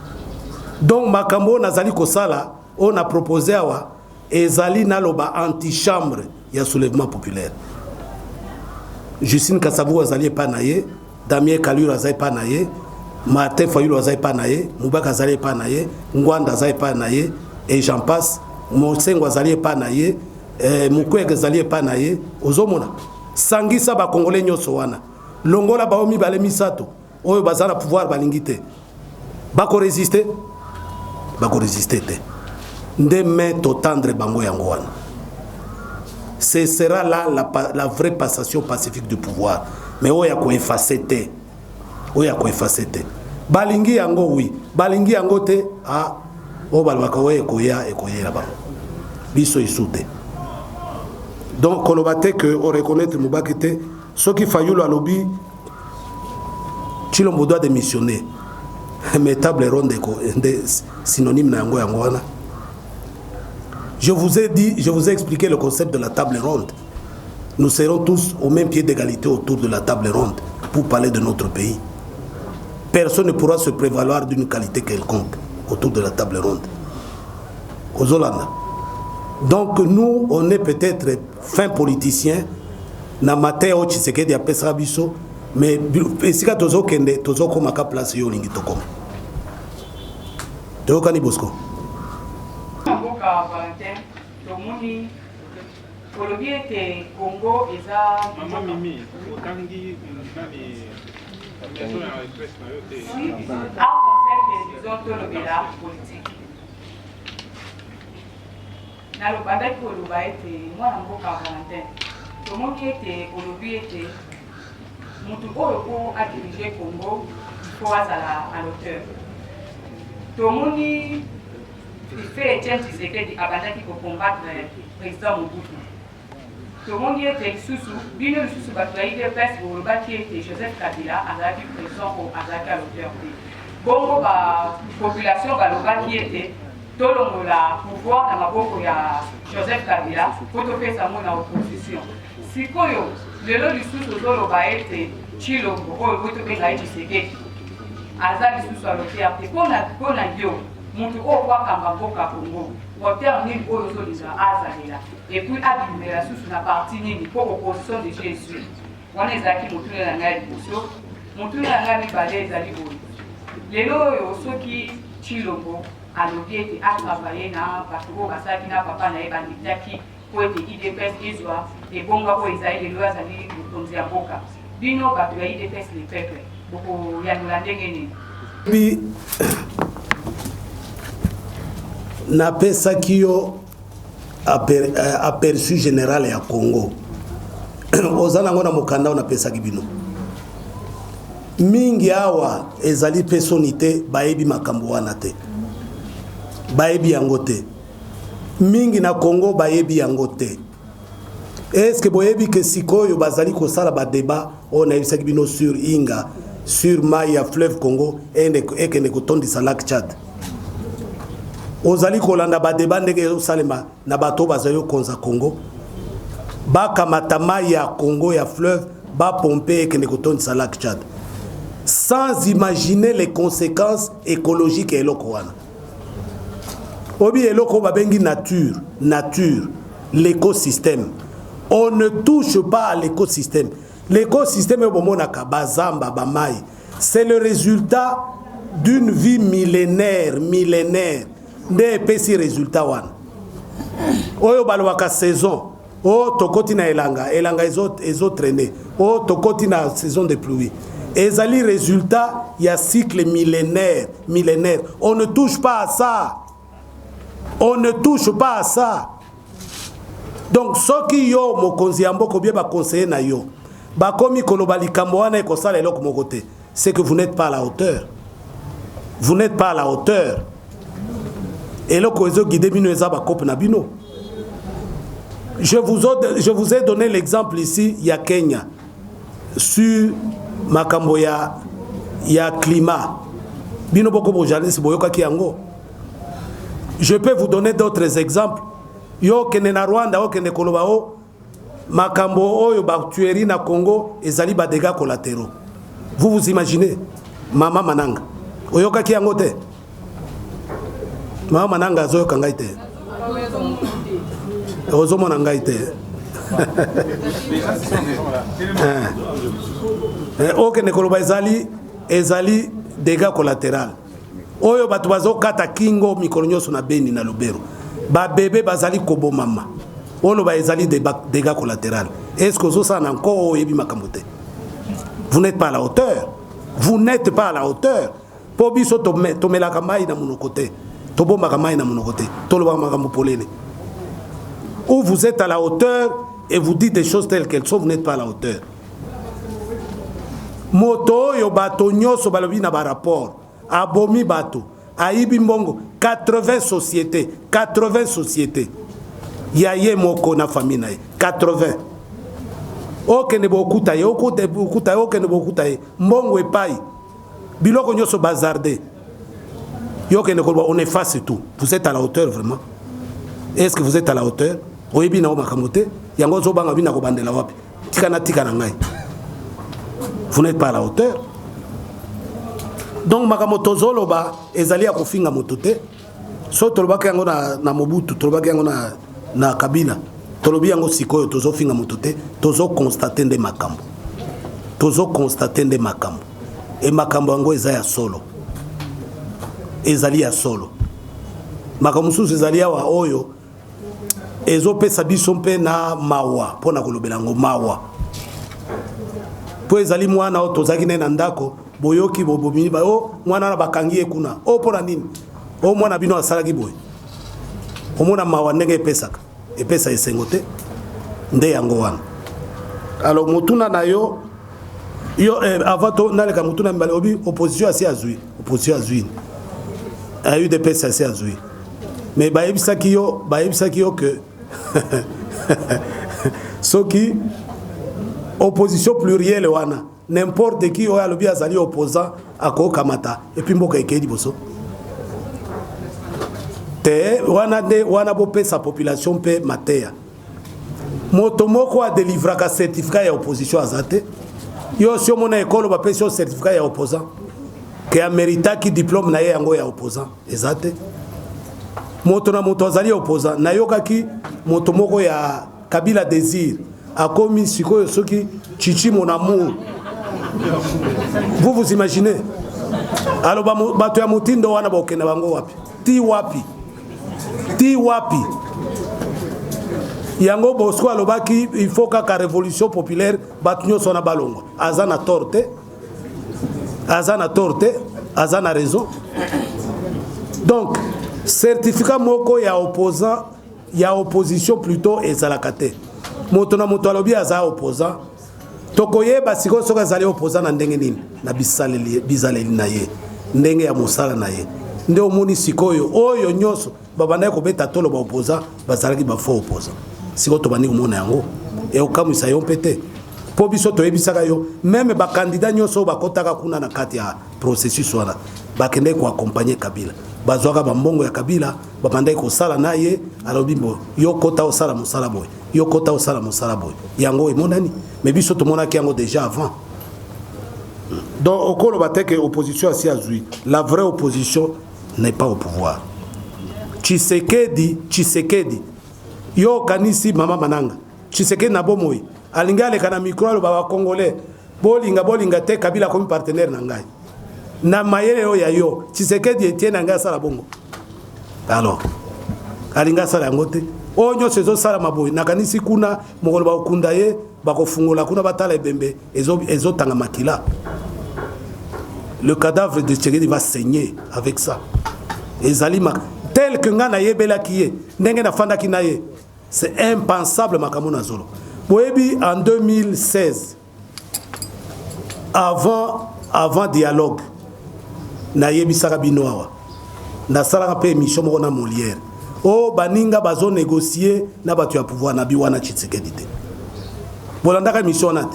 E: donc makambo nazali ko sala on a proposé awa ezali naloba anti-chambre ya soulèvement populaire Justine Kassabou azali pa naye Damien Kalura azali pa naye Martin Fayulu azali pa naye Moubaka azali pa naye Ngwanda azali pa naye et j'en passe mosengo azali epa na ye mukwege ezali epa na ye ozomona sangisa bakongole nyonso wana longola bao mibale misato oyo baza na pouvoir balingi te bakoresiste te nde main totendre bango yango wana. Ce sera là la vraie passation pacifique du pouvoir. Mais oya ko effacer te. Oya ko effacer te. Balingi yango oui, balingi yango te ah o balwaka oye koya ekoyela ba. Biso isute. Donc kolobate que on reconnaître Moubakite ce qui fayulu alobi Chilombo doit démissionner. Mais table ronde est synonyme na yango yango wana. Je vous ai expliqué le concept de la table ronde. Nous serons tous au même pied d'égalité autour de la table ronde pour parler de notre pays. Personne ne pourra se prévaloir d'une qualité quelconque autour de la table ronde. Aux Hollande. Donc nous, on est peut-être fins politiciens, na matin au Tshisekedi après Sabiso, mais si ka tozo kende tozo komaka place yo lingi tokom. Toka ni Bosco.
F: Tomoni kolobi ete Congo eza mama mimi otangi nani maison ya express na yo te a concept tolobela politique na lobandaki koloba ete mwana mboka Valentin tomoni ete kolobi ete mutu oyo po adirige Congo po azala à l'auteur tomoni fait Etienne Tshisekedi abandaki ko combattre président Mobutu. Tout le monde était sous bino sous bataille de presse pour le bâtir était Joseph Kabila azalaki président pour azalaki à l'auteur. Bongo ba population ba lobaki était tolongo la pouvoir na maboko ya Joseph Kabila pour topé sa mona opposition. Sikoyo lelo lisusu zoloba ete Chilombo oyo boto benga Tshisekedi azali sous à l'auteur pona yo mutu oyo kwakamba mboka Congo moteur nini oyo ozolisa azalela et puis abimela susu na parti nini po opposition de Jésus wana ezalaki motuna na ngai liboso motuna na ngai mibale ezali boye lelo oyo soki Chilombo alobi ete atravaille na bato oyo basalaki na papa na ye banditaki po ete IDPS ezwa ebonga oyo ezali lelo azali mokonzi ya mboka bino bato ya IDPS le peuple bokoyanola ndenge nini
E: napesaki yo aperçu général ya Congo oza nango na mokanda o napesaki bino mingi awa ezali pesoni te bayebi makambo wana te bayebi yango te mingi na Congo bayebi yango te. Est-ce que boyebi ke sikoyo bazali kosala ba débat o nayebisaki bino sur Inga sur mai ya fleuve Congo ekende kotondisa lac Tchad ozali kolanda ba débat ndenge osalema na bato bazayo konza Congo bakamata mai ya Congo ya fleuve ba pomper ekende kotondisa lac Tchad sans imaginer les conséquences écologiques et eloko wana obi eloko babengi nature l'écosystème. On ne touche pas à l'écosystème. L'écosystème c'est le résultat d'une vie millénaire. Nde pesi résultat wana. Oyo balwaka saison. O tokoti na elanga ezo traîner. O tokoti na saison de pluie. Ezali résultat il y a cycle millénaire. On ne touche pas à ça. On ne touche pas à ça. Donc soki yo mokonzi ya mboko bie ba conseiller na yo ba komi koloba likambo wana ekosala eloko moko te, c'est que vous n'êtes pas à la hauteur. Vous n'êtes pas à la hauteur. Eloko ezo guider bino eza ba kope na bino. Je vous ai donné l'exemple ici ya Kenya sur makambo ya climat. Bino boko bo journaliste boyoka ki yango. Je peux vous donner d'autres exemples. Yo kene na Rwanda o kene koloba o makambo oyo ba tuerie na Congo ezali ba dégâts collatéraux. Vous imaginez mama mananga oyoka ki yango te mama mananga zo yoka ngai te ozo mona ngai te o kene koloba ezali dégâts collatéraux oyo bato bazo kata kingo mikolo nyoso na Beni na Lubero ba bébé bazali kobo mama ono ba ezali des dégâts collatéraux. Est-ce que ça n'a encore yebi makambote? Vous n'êtes pas à la hauteur. Vous n'êtes pas à la hauteur. Po biso to melaka mai na mon côté. To bomaka mai na mon côté. To lo ba makambo polele. Ou vous êtes à la hauteur et vous dites des choses telles qu'elles sont, vous n'êtes pas à la hauteur. Moto yo bato nyoso balobi na ba rapport. Abomi bato. Aibi mbongo 80 sociétés. 80 sociétés. Yaye moko na famille na 80. Ok ne bokuta ye, ok ne bokuta ye. Mbongo epai. Biloko nyoso bazardé. Yo ke ne kolba on efface tout. Vous êtes à la hauteur vraiment? Est-ce que vous êtes à la hauteur? Oyebi na makamote, yango zo banga bina ko bandela wapi. Tika na ngai. Vous n'êtes pas à la hauteur. Donc makamoto zoloba ezali ya kofinga motote. So tolobaka yango na Mobutu, tolobaka yango na Kabila. Tolobi yango sikoyo tozo finga motote, tozo constater nde makambo. Tozo constater nde makambo. Et makambo yango eza ya solo. Ezali ya solo. Makamusu ezali ya wa oyo ezo pesa biso mpe na mawa pona kolobela ngo mawa. Po ezali mwana o tozaki na ndako boyoki bobomini ba o mwana na bakangi ekuna. O pona nini? O mwana bino asalaki boy. O mwana mawa ndenge pesaka. Epesa esengote nde yango wana. Alors mutuna na yo avato naleka mutuna mbale obi opposition asi azui. Opposition azui. A eu des pesa asi azui. Mais baebisaki yo que soki opposition plurielle wana n'importe qui oya lobi azali opposant ako kamata et puis mboka ekedi boso te wana bo pesa population pe matea moto moko a délivrer ka certificat ya opposition azate yo sio mona ekolo ba pesa certificat ya opposant que a mérita ki diplôme na ye yango ya opposant ezate moto na moto azali opposant na yokaki moto moko ya Kabila Désir akomi sikoyo soki chichi mon amour. Vous imaginez? Alors bato ya mutindo wana bokena bango wapi? Ti wapi? Yango Bosco alobaki il faut ka révolution populaire batunyo sona balongo. Azana torte, azana raison. Donc certificat moko ya opposant, ya opposition plutôt ezalakate. Moto na moto alobi aza opposant. Tokoyeba siko soka zali opposant na ndenge nini? Na bizaleli na ye. Ndenge ya mosala na ye. Nde omoni sikoyo oyo nyoso babanda ko beta tolo ba opposant bazalaki ba faux opposant. Siko to bandi komona yango. E okamisa yo pete. Po biso to yebisaka yo même ba candidat nyoso ba kotaka kuna na kati ya processus wana. Bakende ko accompagner Kabila. Bazwaka bambongo ya Kabila babandai ko sala na ye alobimbo yo kota osala mosala boy yo kota osala mosala boy yango emonani mais biso to monaki yango déjà avant. Donc okolo bateke opposition asi azui la vraie opposition n'est pas au pouvoir. Tshisekedi yo kanisi mama mananga Tshisekedi na bomoi alinga le kana micro baba congolais bolinga te Kabila comme partenaire na ngai na mayele yo ya yo Tshisekedi etienne anga sala bongo. Alors alinga sala ngote onyo sezo sala maboy nakanisi kuna mokolo ba okunda ye bakofungola kuna batala ebembe ezo tanga makila. Le cadavre de Tshisekedi va saigner avec ça. Ezali tel que ngana yebela kiye ndenge na fanda kinaye c'est impensable makamona zolo. Boyebi en 2016 avant dialogue na yebisaka bino awa na salaka pe émission moko na Molière o baninga bazo négocier na batu ya pouvoir na biwana Tshisekedi te bolandaka émission nate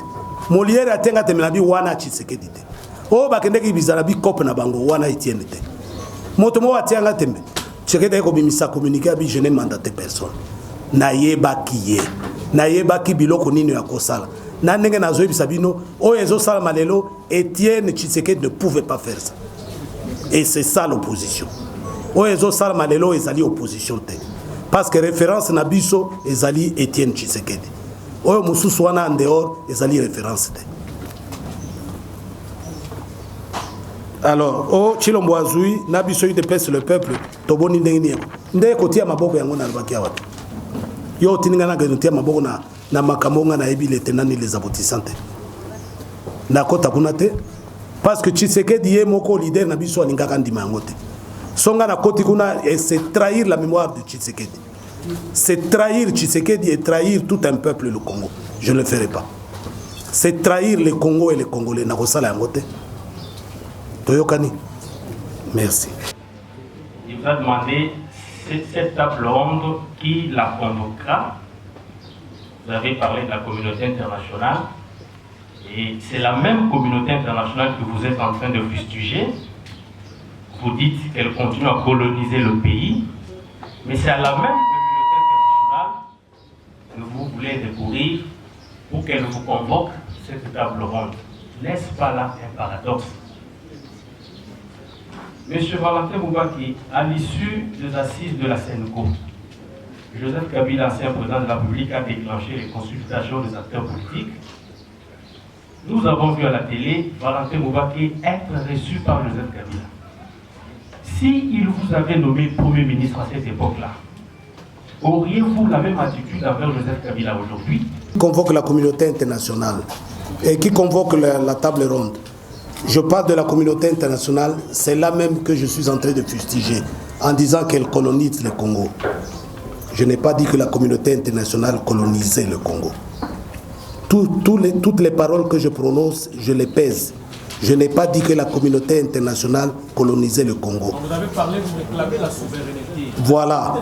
E: Molière atenga temela bi wana Tshisekedi te o bakendeki bizala bi cop na bango wana Etienne te moto mo atianga tembe Tshisekedi ko bimisa communiquer bi je n'ai mandaté personne na yebaki biloko nini ya kosala na ndenge nazo yebisa bino o ezo sala malelo Etienne Tshisekedi ne pouvait pas faire ça. Et c'est ça l'opposition. Oezo Salma Lelo ezali opposition te. Parce que référence na biso ezali Etienne Tshisekedi. Oyo mususu wana en dehors ezali référence te. Alors, Chilombo Azui na biso de pèse le peuple toboni ndenge nde kotia maboko yango na lobaki awa yo tininga na kotia maboko na makambo nga na yebi les tenants les aboutissants na kota kuna te parce que Tshisekedi ye moko leader na biso alingaka ndima yango te songa na koti kuna et c'est trahir la mémoire de Tshisekedi, c'est trahir Tshisekedi et trahir tout un peuple le Congo. Je ne le ferai pas. C'est trahir le Congo et les Congolais na kosala yango te toyokani. Merci.
I: Il vous a demandé cette table ronde qui la convoquera. Vous avez parlé de la communauté internationale. Et c'est la même communauté internationale que vous êtes en train de fustiger. Vous dites qu'elle continue à coloniser le pays. Mais c'est à la même communauté internationale que vous voulez recourir pour qu'elle vous convoque cette table ronde. N'est-ce pas là un paradoxe? Monsieur Valentin Moubaki, à l'issue des assises de la CENCO, Joseph Kabila, ancien président de la République, a déclenché les consultations des acteurs politiques. Nous avons vu à la télé Valentin Moubaki être reçu par Joseph Kabila. Si il vous avait nommé Premier ministre à cette époque-là, auriez-vous la même attitude envers Joseph Kabila aujourd'hui?
E: Qui convoque la communauté internationale et qui convoque la table ronde. Je parle de la communauté internationale, c'est là même que je suis en train de fustiger en disant qu'elle colonise le Congo. Je n'ai pas dit que la communauté internationale colonisait le Congo. Toutes les paroles que je prononce, je les pèse. Je n'ai pas dit que la communauté internationale colonisait le Congo.
J: Vous avez parlé, vous réclamez la souveraineté.
E: Voilà.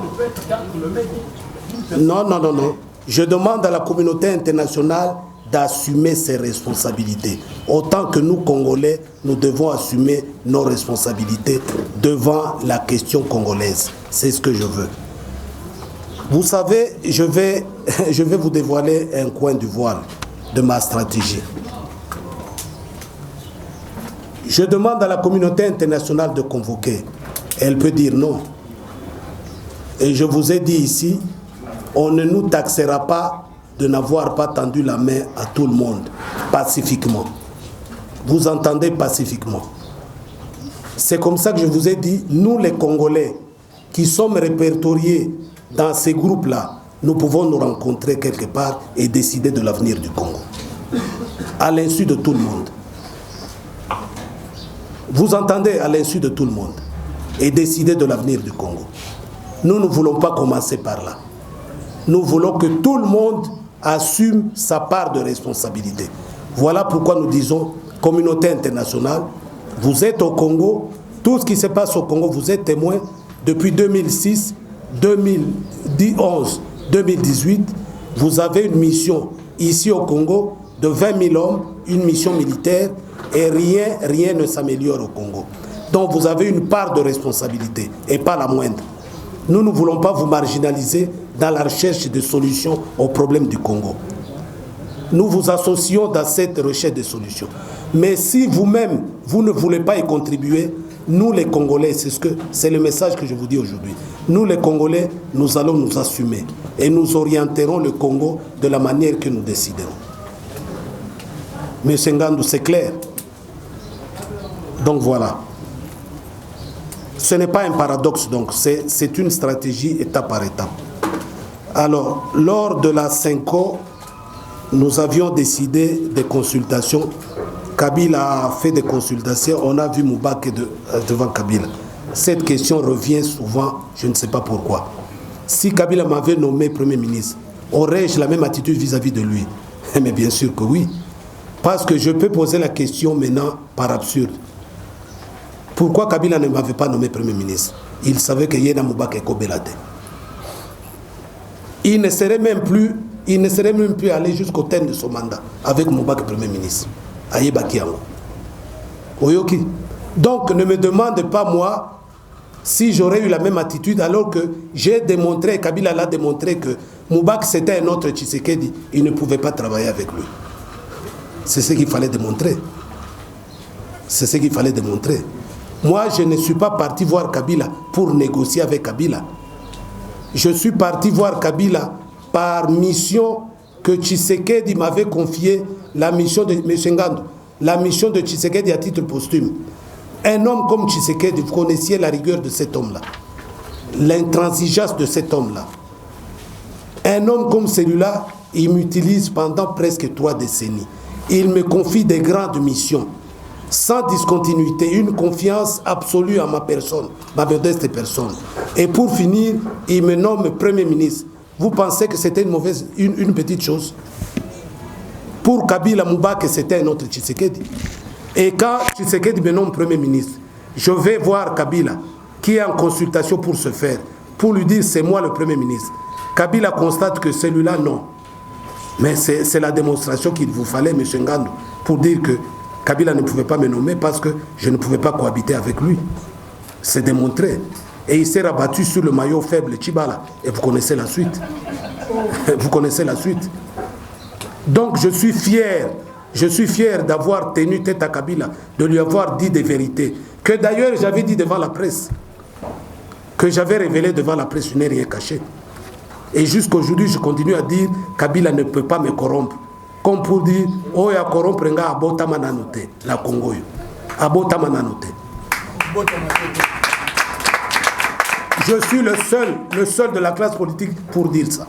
E: Non. Je demande à la communauté internationale d'assumer ses responsabilités. Autant que nous, Congolais, nous devons assumer nos responsabilités devant la question congolaise. C'est ce que je veux. Vous savez, je vais vous dévoiler un coin du voile de ma stratégie. Je demande à la communauté internationale de convoquer. Elle peut dire non. Et je vous ai dit ici, on ne nous taxera pas de n'avoir pas tendu la main à tout le monde, pacifiquement. Vous entendez pacifiquement. C'est comme ça que je vous ai dit, nous les Congolais, qui sommes répertoriés dans ces groupes-là, nous pouvons nous rencontrer quelque part et décider de l'avenir du Congo. À l'insu de tout le monde. Vous entendez, à l'insu de tout le monde. Et décider de l'avenir du Congo. Nous ne voulons pas commencer par là. Nous voulons que tout le monde assume sa part de responsabilité. Voilà pourquoi nous disons, communauté internationale, vous êtes au Congo, tout ce qui se passe au Congo, vous êtes témoins depuis 2006, 2011, 2018, vous avez une mission ici au Congo de 20 000 hommes, une mission militaire, et rien ne s'améliore au Congo. Donc vous avez une part de responsabilité, et pas la moindre. Nous ne voulons pas vous marginaliser dans la recherche de solutions aux problèmes du Congo. Nous vous associons dans cette recherche de solutions. Mais si vous-même, vous ne voulez pas y contribuer, nous les Congolais, c'est le message que je vous dis aujourd'hui. Nous les Congolais, nous allons nous assumer et nous orienterons le Congo de la manière que nous déciderons. Monsieur Ngandou, c'est clair. Donc voilà. Ce n'est pas un paradoxe, donc c'est une stratégie étape par étape. Alors, lors de la CENCO, nous avions décidé des consultations. Kabila a fait des consultations, on a vu Moubaki devant Kabila. Cette question revient souvent, je ne sais pas pourquoi. Si Kabila m'avait nommé Premier ministre, aurais-je la même attitude vis-à-vis de lui? Mais bien sûr que oui. Parce que je peux poser la question maintenant par absurde. Pourquoi Kabila ne m'avait pas nommé Premier ministre? Il savait que Yena Moubaki est Kobelade. Il ne serait même plus allé jusqu'au terme de son mandat avec Moubaki Premier ministre. Oyoki. Donc ne me demande pas moi si j'aurais eu la même attitude alors que j'ai démontré, Kabila l'a démontré que Moubaki c'était un autre Tshisekedi, il ne pouvait pas travailler avec lui. C'est ce qu'il fallait démontrer. C'est ce qu'il fallait démontrer. Moi, je ne suis pas parti voir Kabila pour négocier avec Kabila. Je suis parti voir Kabila par mission que Tshisekedi m'avait confié, la mission de M. Ngandou, la mission de Tshisekedi à titre posthume. Un homme comme Tshisekedi, vous connaissiez la rigueur de cet homme-là. l'intransigeance de cet homme-là. Un homme comme celui-là, il m'utilise pendant presque 3 décennies. Il me confie des grandes missions, sans discontinuité, une confiance absolue en ma personne, ma modeste personne. Et pour finir, il me nomme Premier ministre. Vous pensez que c'était une petite chose? Pour Kabila Moubake, c'était un autre Tshisekedi. Et quand Tshisekedi me nomme Premier ministre, je vais voir Kabila, qui est en consultation pour ce faire, pour lui dire c'est moi le Premier ministre. Kabila constate que celui-là, non. Mais c'est la démonstration qu'il vous fallait, M. Ngandou, pour dire que Kabila ne pouvait pas me nommer parce que je ne pouvais pas cohabiter avec lui. C'est démontré. Et il s'est rabattu sur le maillot faible Tchibala. Et vous connaissez la suite. Vous connaissez la suite. Donc je suis fier d'avoir tenu tête à Kabila, de lui avoir dit des vérités, que d'ailleurs j'avais dit devant la presse, que j'avais révélé devant la presse, je n'ai rien caché. Et jusqu'aujourd'hui, je continue à dire Kabila ne peut pas me corrompre. Comme pour dire, oh ya corrompre nga abota mananote, la Congo. Abota mananote. Je suis le seul de la classe politique pour dire ça.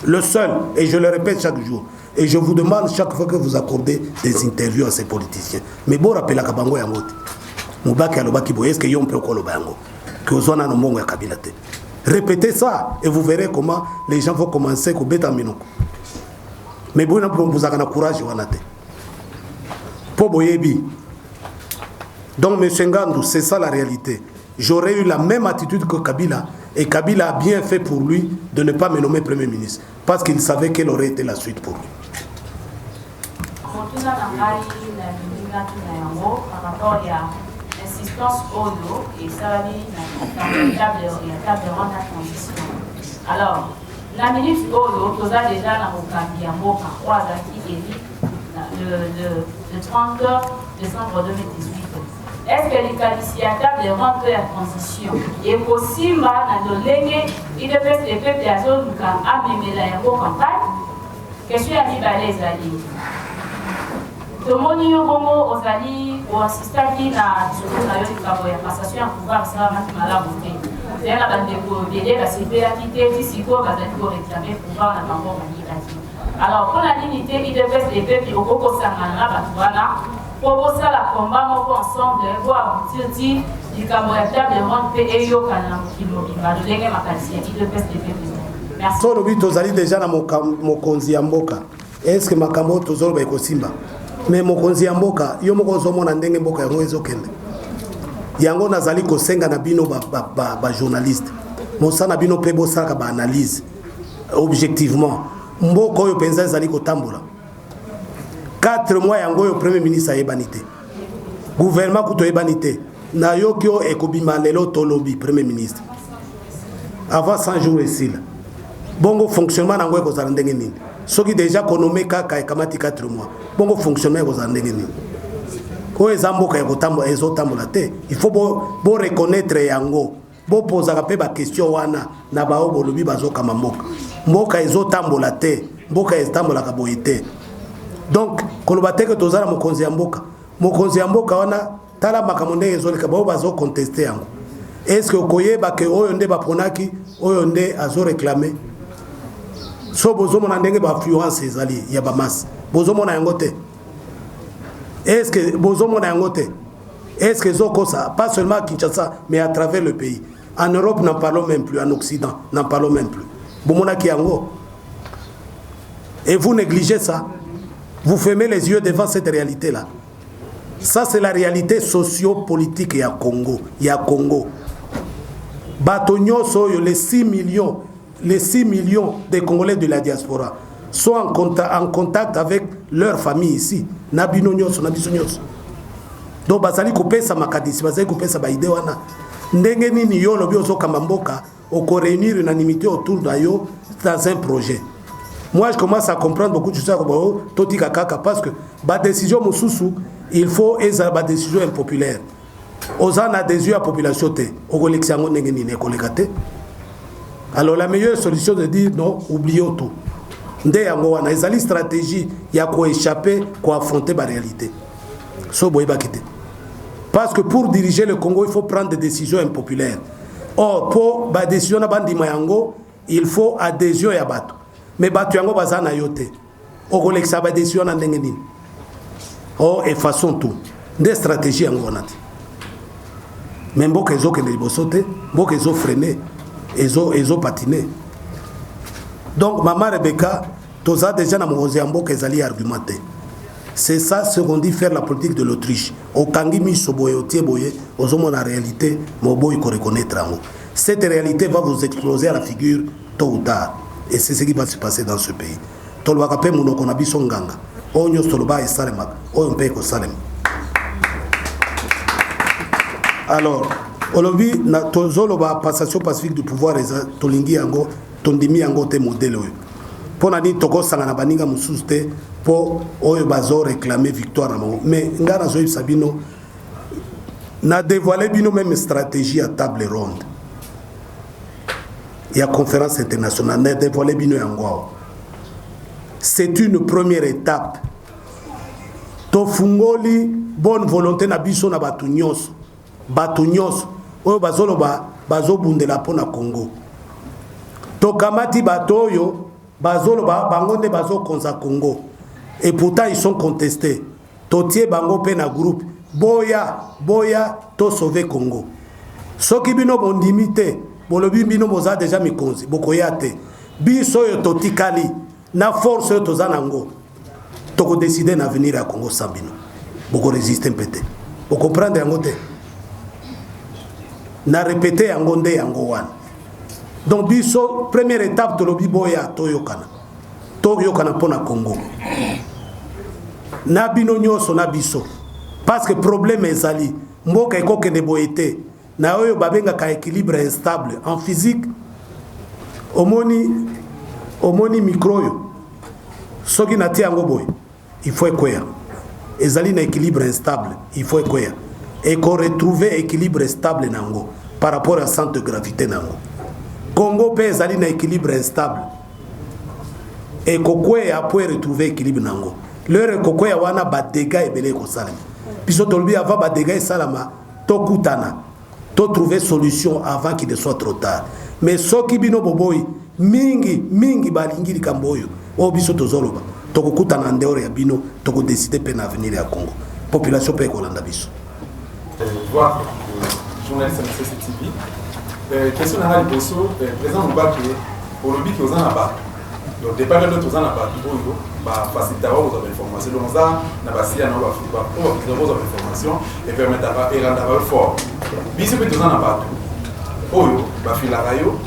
E: Le seul, et je le répète chaque jour. Et je vous demande chaque fois que vous accordez des interviews à ces politiciens. Mais bon, rappelez la Kabango Yangote. Moubaki alobaki boye, est-ce que yon peut koloba yango? Que vous en avez un ya Kabila te. Répétez ça et vous verrez comment les gens vont commencer à bêta minoko. Mais bon, vous avez un courage wanate. Po boyebi. Donc, M. Ngandou, c'est ça la réalité. J'aurais eu la même attitude que Kabila. Et Kabila a bien fait pour lui de ne pas me nommer Premier ministre. Parce qu'il savait quelle aurait été la suite pour lui.
K: Par rapport à l'assistance Odo et ça va dire table ronde à transition. Alors, la ministre Odo, nous a déjà dans mon Kambiambo par 3 acquis le 30 décembre 2018. Est-ce que les qualificateurs de rente à transition est possible dans le lenge il devait se faire des zones qui ont amené la campagne? Question à l'Ibalais Ali. Tomoni Yobomo Ozali ou assistaki na tsuku na yo likabo ya passation ya pouvoir ça va mala monter. C'est la bande de biélé la CP a quitté Tisiko va être réclamer pouvoir na bango maniki. Alors pour la dignité il devait se faire puis au koko sangana batwana pour ça la combat moko ensemble voir aboutir likabo ya table ronde pe eyo kana kilo ba lenge makalisi il devait se faire. Merci.
E: So lobi tozali déjà na mokonzi ya mboka. Est-ce que makambo tozolo ba ekosimba? Mais mokonzi ya mboka yo moko zomona ndenge mboka yango ezokende yango nazali kosenga na bino ba journaliste mosana bino pe bosaka ba analyse objectivement mboka oyo penza ezali kotambola 4 mois yango yo premier ministre ayebani te gouvernement kuto yebani te na yo kyo ekobima lelo tolobi premier ministre avant 100 jours esila bongo fonctionnement nango ekozala ndenge nini soki déjà konomé kaka ekamati 4 mois bongo fonctionnement ekozala ndenge nini ko ezamboka ekotambola ezotambola te il faut bo reconnaître yango bo posaka pe ba question wana na bao bolobi bazokama mboka ezotambola te mboka ezotambola ka boye te donc koloba te que tozala mokonzi ya mboka wana tala makambo ndenge ezoleka bao bazo contester yango est-ce que koyeba ke oyo nde baponaki oyo nde azo réclamer so bozomona ndenge ba affluence ezali ya bamas bozomona yango te est-ce que bozomona yango te est-ce que zokosa pas seulement à Kinshasa mais à travers le pays en Europe n'en parlons même plus en Occident n'en parlons même plus bomona ki yango et vous négligez ça vous fermez les yeux devant cette réalité là ça c'est la réalité socio-politique ya Congo Batonyo soyo les 6 millions des Congolais de la diaspora sont en contact avec leur famille ici. Nabino nyos. Donc bazali kopesa makadisi, bazali kopesa ba idée wana. Ndenge nini yo lobi ozokamba mboka, oko réunir unanimité autour de yo dans un projet. Moi je commence à comprendre beaucoup de choses comme totika kaka parce que ba décision mususu, il faut eza ba décision impopulaire. Ozana adhésion à population te, oko lexiango ndenge nini ekolekate. Alors la meilleure solution de dire non, oublions tout. Nde yango wana ezali stratégie ya ko échapper, ko affronter la réalité. So boyeba kité. Parce que pour diriger le Congo, il faut prendre des décisions impopulaires. Or, pour la décision de Bandi Mayango, il faut adhésion à Bato. Mais Bato Yango Bazana Yote. Au collègue, ça va décision en Dengenin. Oh, et façon tout. Des stratégies en Gonati. Même si ils ont sauté, ils ont freiné, ils ont patiné. Donc, maman Rebecca, tous déjà dans mon Ozéambo qu'ils allaient argumenter. C'est ça ce qu'on dit faire la politique de l'Autriche. Au Kangi Misoboye, au Tieboye, aux hommes en réalité, Moboy qu'on reconnaîtra. Cette réalité va vous exploser à la figure tôt ou tard. Et c'est ce qui va se passer dans ce pays. Tolwakape Munokonabi Songanga. Onyo Stoloba et Salemak. On paye Salem. Alors, aujourd'hui, tozolo ba passation pacifique du pouvoir tolingi yango tondimi yango te modèle oyo. Pona ni toko sanga na baninga mususte po oyo bazo réclamer victoire na mo. Mais ngana zo Sabino na dévoiler bino même stratégie à table ronde. Il y a conférence internationale na dévoiler bino yango. C'est une première étape. To fungoli bonne volonté na biso na batu nyonso. Bato nyonso oyo bazoloba bazobundela pona Congo tokamati bato oyo bazoloba bango nde bazokonza Congo et pourtant ils sont contestés totie bango pe na groupe boya to sauver Congo soki bino bondimi te bolobi bino boza déjà mikonzi bokoya te biso oyo totikali na force oyo toza nango tokodeside na avenir ya Congo sans bino boko résister mpete bokomprendre yango te na répété yango nde yango wana. Donc biso première étape de lobi boya toyokana pona Congo na bino nyonso na biso parce que problème ezali mboka ekokende boyete na oyo babengaka équilibre instable en physique omoni micro yo soki na tia yango boy il faut ekweya ezali na équilibre instable il faut ekweya et qu'on retrouve équilibre stable nango par rapport à centre de gravité nango. Congo peut aller dans équilibre instable et kokwe a pour retrouver équilibre nango. Leur kokwe a wana ba dégâts et belé ko salama. Piso tolbi avant ba dégâts et salama to kutana to trouver solution avant qu'il ne soit trop tard. Mais soki bino boboy mingi balingi likamboyo o biso tozoloba to kutana ndeur ya bino to ko décider pe na avenir ya Congo. Population pe ko landa biso.
L: Voir journaliste de CCTV. Question à Harry Bosso, président Moubaké, au lobby qui est aux Anabas. Donc, départ de l'autre aux Anabas, qui va faciliter vos informations. Donc, ça, n'a pas si à nos informations et permettre de rendre fort. Bisous, peut aux Anabas. Oyo, va filer la rayo,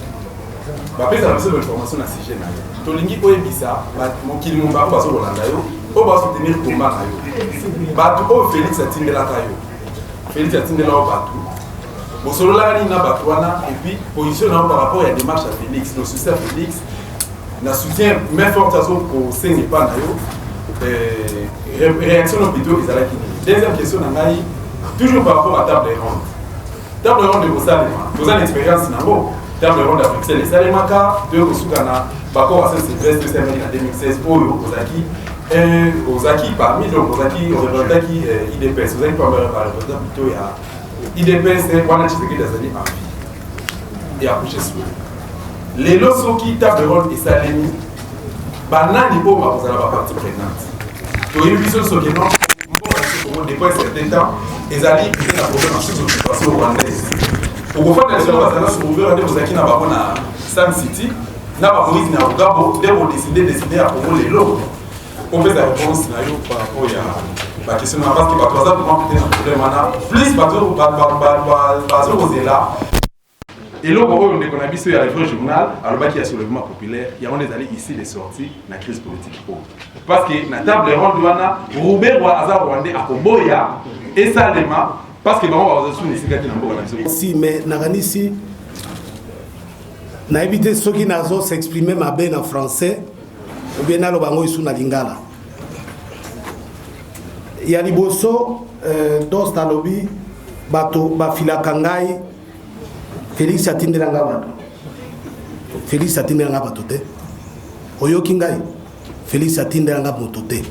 L: va payer la information à ce général. Tolingi Oye Bissa, mon qui m'ont pas passé au Landayo, on va soutenir le combat. Batu, Félix a tiré la rayo. Félix a tiré la bateau. Bon, solo là, il y a Batouana, et puis position par rapport à la démarche à Félix, le soutien à Félix, le soutien, mais fort à son pour saigner pas réaction plutôt, ils allaient. Deuxième question, toujours par rapport à table ronde. Table ronde de Salema, vous avez une expérience dans table ronde à Bruxelles et Salemaka, deux Osukana, Bako à Saint-Sylvestre, c'est en 2016, Ozaki parmi donc Ozaki représentant qui IDPS, Ozaki parmi représentant plutôt IDPS c'est quoi la chose qui d'azali en vie et accoucher sur les lots qui table ronde et Salemi banani po ba kozala ba partie prenante to yebi biso so que non on depuis un certain temps ezali la problème en situation rwandaise pour faire la situation bazala sur ouvert de Ozaki na ba na Sam City na ba police na Ugabo de vont décider à Congo les lots. On fait la réponse par rapport à la question parce que par exemple peut-être un problème plus bateau posé là et là on a vu sur le vrai journal alors qu'il y a soulèvement populaire il y a on est allé ici les sorties la crise politique parce que na table ronde wana Robert wa Azar Rwandais à Komboya et Salema parce que on va sous les cigarettes dans Boga
E: si mais naganisi na éviter ceux qui n'osent s'exprimer ma bien en français ou bien na lobango isu na lingala ya liboso dos talobi bato bafila kangai Félix atindelanga bato Félix atindelanga bato te oyoki ngai Félix atindelanga moto te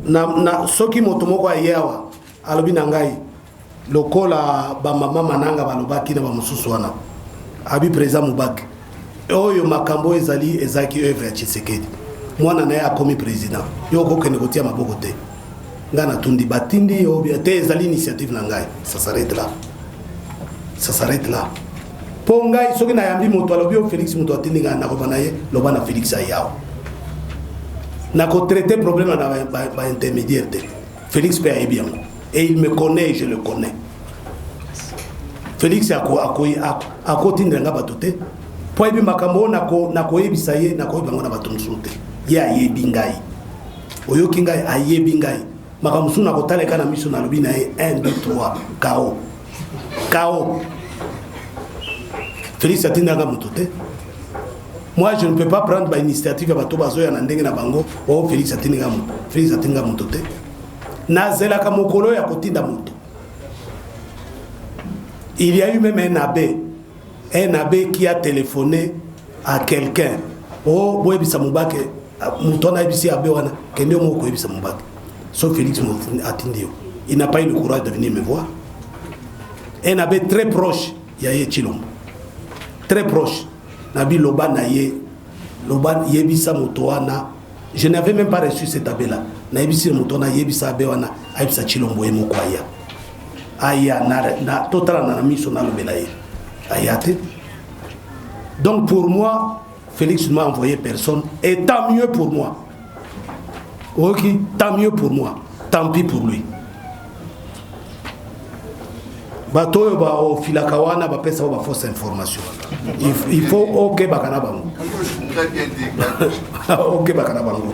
E: na soki moto moko ayewa alobi na ngai lokola bamama mananga balobaki na bamosusu wana abi président Mubaki oyo makambo ezaki œuvre ya Tshisekedi mwana naye akomi président yo kokende kotia maboko te nga natundi batindi yo te ezali initiative na ngai ça s'arrête là po ngai soki nayambi moto alobi yo Félix moto atindi ngai nakoba na ye loba na Félix ayao nakotraite problème na baintermédiaire te Félix pe ayebi yango et il me connaît et je le connais. Félix akotindira nga bato te po yebi makambo nakoyebisa ye nakoyeba ngo na bato mosusu te ye ayebi ngai oyoki ngai ayebi ngai makambo mosusu nakotaleka na miso nalobi na ye 1 2 3 KO. Félix atindira nga moto te. Moi je ne peux pas prendre l'initiative ya bato bazoya na ndenge na bango o Félix atindira moto te. Nazelaka mokolo ya kotinda moto. Il y a eu même un abbé qui a téléphoné à quelqu'un. Oh, boy bisa Mubaki, mutona ibisi abbé wana, kende moko ibisa Mubaki. Sauf Félix Atindio. Il n'a pas eu le courage de venir me voir. Un abbé très proche, Yaye Chilombo. Très proche. Nabi Loba Naye, Loba Yebisa Motoana. Je n'avais même pas reçu cet abbé-là. Naibisi Motona Yebisa abbé wana, Aibisa Chilombo et Mokwaya. Aya na total na miso na lobelaye ayate. Donc pour moi Félix ne m'a envoyé personne et tant mieux pour moi. OK, tant mieux pour moi, tant pis pour lui. Bato ba o filakawana ba pesa ba fausse information. Il faut OK bakana bango. OK bakana bango.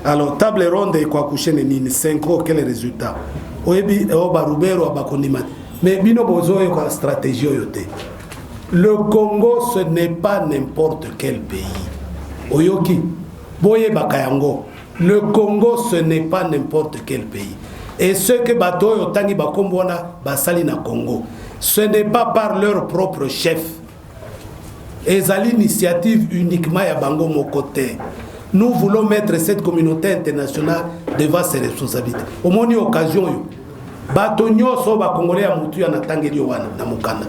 E: Alors table ronde kwa kushene nini 5 quel résultat? Oyebi barubero abakondima mais bino bozo yo stratégie yote. Le Congo ce n'est pas n'importe quel pays. Oyoki boye bakayango. Le Congo ce n'est pas n'importe quel pays. Et ce que bato yo tangi bakombona basali na Congo, ce n'est pas par leur propre chef. Ezali initiative uniquement ya bango mokote. Nous voulons mettre cette communauté internationale devant ses responsabilités. Au moins, occasion, bato nyoso ba Congolais ya mutu ya natangeli wana na mukanda.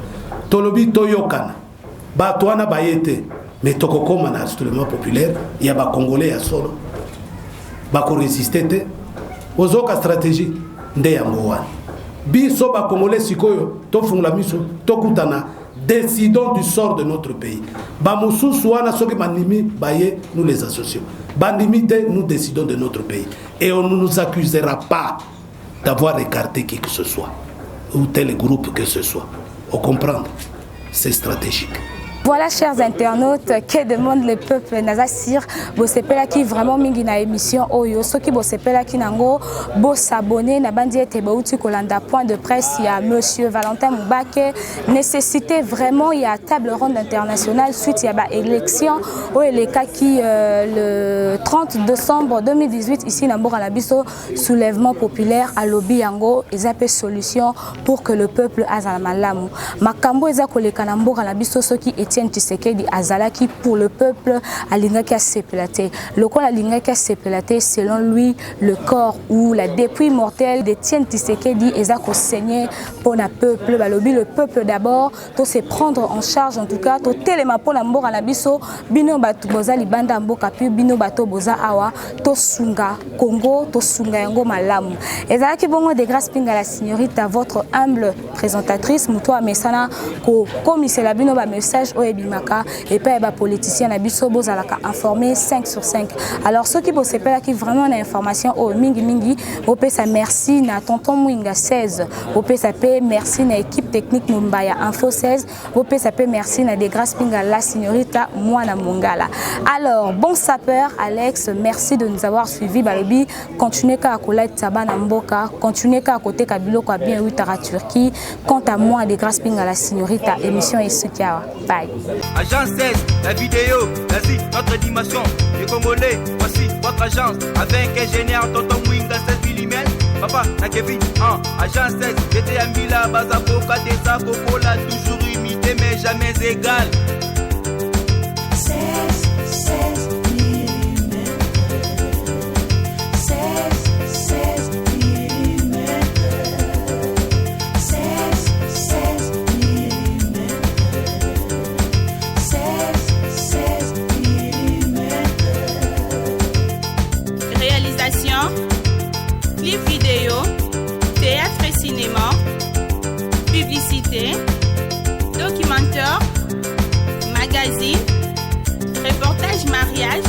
E: Tolobi toyokana. Bato wana bayete. Mais tokokoma na instrument populaire, il y a ba Congolais ya solo. Ba ko résister te. Ozoka stratégie nde ya ngwana. Biso ba Congolais sikoyo to fungula miso to kutana. Décidons du sort de notre pays. Bamoussou Souana Soki Bandimi, Baye, nous les associons. Bandimité, nous décidons de notre pays. Et on ne nous accusera pas d'avoir écarté qui que ce soit, ou tel groupe que ce soit. On comprend, c'est stratégique.
D: Voilà, chers internautes, que demande le peuple Nazasir, Bosepela qui vraiment mingi na émission Oyo, ceux qui Bosepela qui nango, bo s'abonner, na bandi ete bauti kolanda point de presse, il y a monsieur Valentin Mubaki, nécessité vraiment, il y a table ronde internationale suite, il y a élection, où il est qui le 30 décembre 2018, ici, Nambour Alabiso, soulèvement populaire à Lobby Yango, ils appellent solution pour que le peuple azalamalamou. Makambo Ezakoleka Nambour Alabiso, ceux qui Etienne Tshisekedi azalaki pour le peuple alingaki asepelate. Le corps alingaki asepelate selon lui le corps ou la dépouille mortelle d'Etienne Tshisekedi ezako saigner pour le peuple. Balobi le peuple d'abord, to se prendre en charge en tout cas, to telema pour la mort à la biso, bino batu boza libanda mboka pi bino bato boza awa, to sunga Congo, to sunga yango malamu. Ezalaki bongo de grâce pinga la signorita votre humble présentatrice muto amesana ko commissaire la bino ba message Ebimaka et pas les politiciens na biso bozalaka informé 5 sur 5. Alors ceux qui bossent pas qui vraiment l'information au mingi au pesa merci na tonton Mwinga 16 au pesa merci na équipe technique Mumbaya Info 16 au pesa merci na de grâce pinga la signorita Mwana Mongala. Alors bon sapeur Alex, merci de nous avoir suivis balobi, continuez ka kola tsaba na mboka, continuez ka côté kabilo kwa bien 8 à Turquie. Quant à moi de grâce pinga la signorita émission est soutien. Bye.
A: Agence 16, la vidéo, vas-y, notre animation. Les Congolais, voici votre agence. Avec ingénieur Tonton Mwinga 16 mm. Papa, na Kevin, agence 16, j'étais à Mila, Bazaboka, Desa, Kokola, toujours imité, mais jamais égal.
B: 16 mm. 16 mm.
C: réalisation, clip vidéo, théâtre et cinéma, publicité, documentaire, magazine, reportage mariage,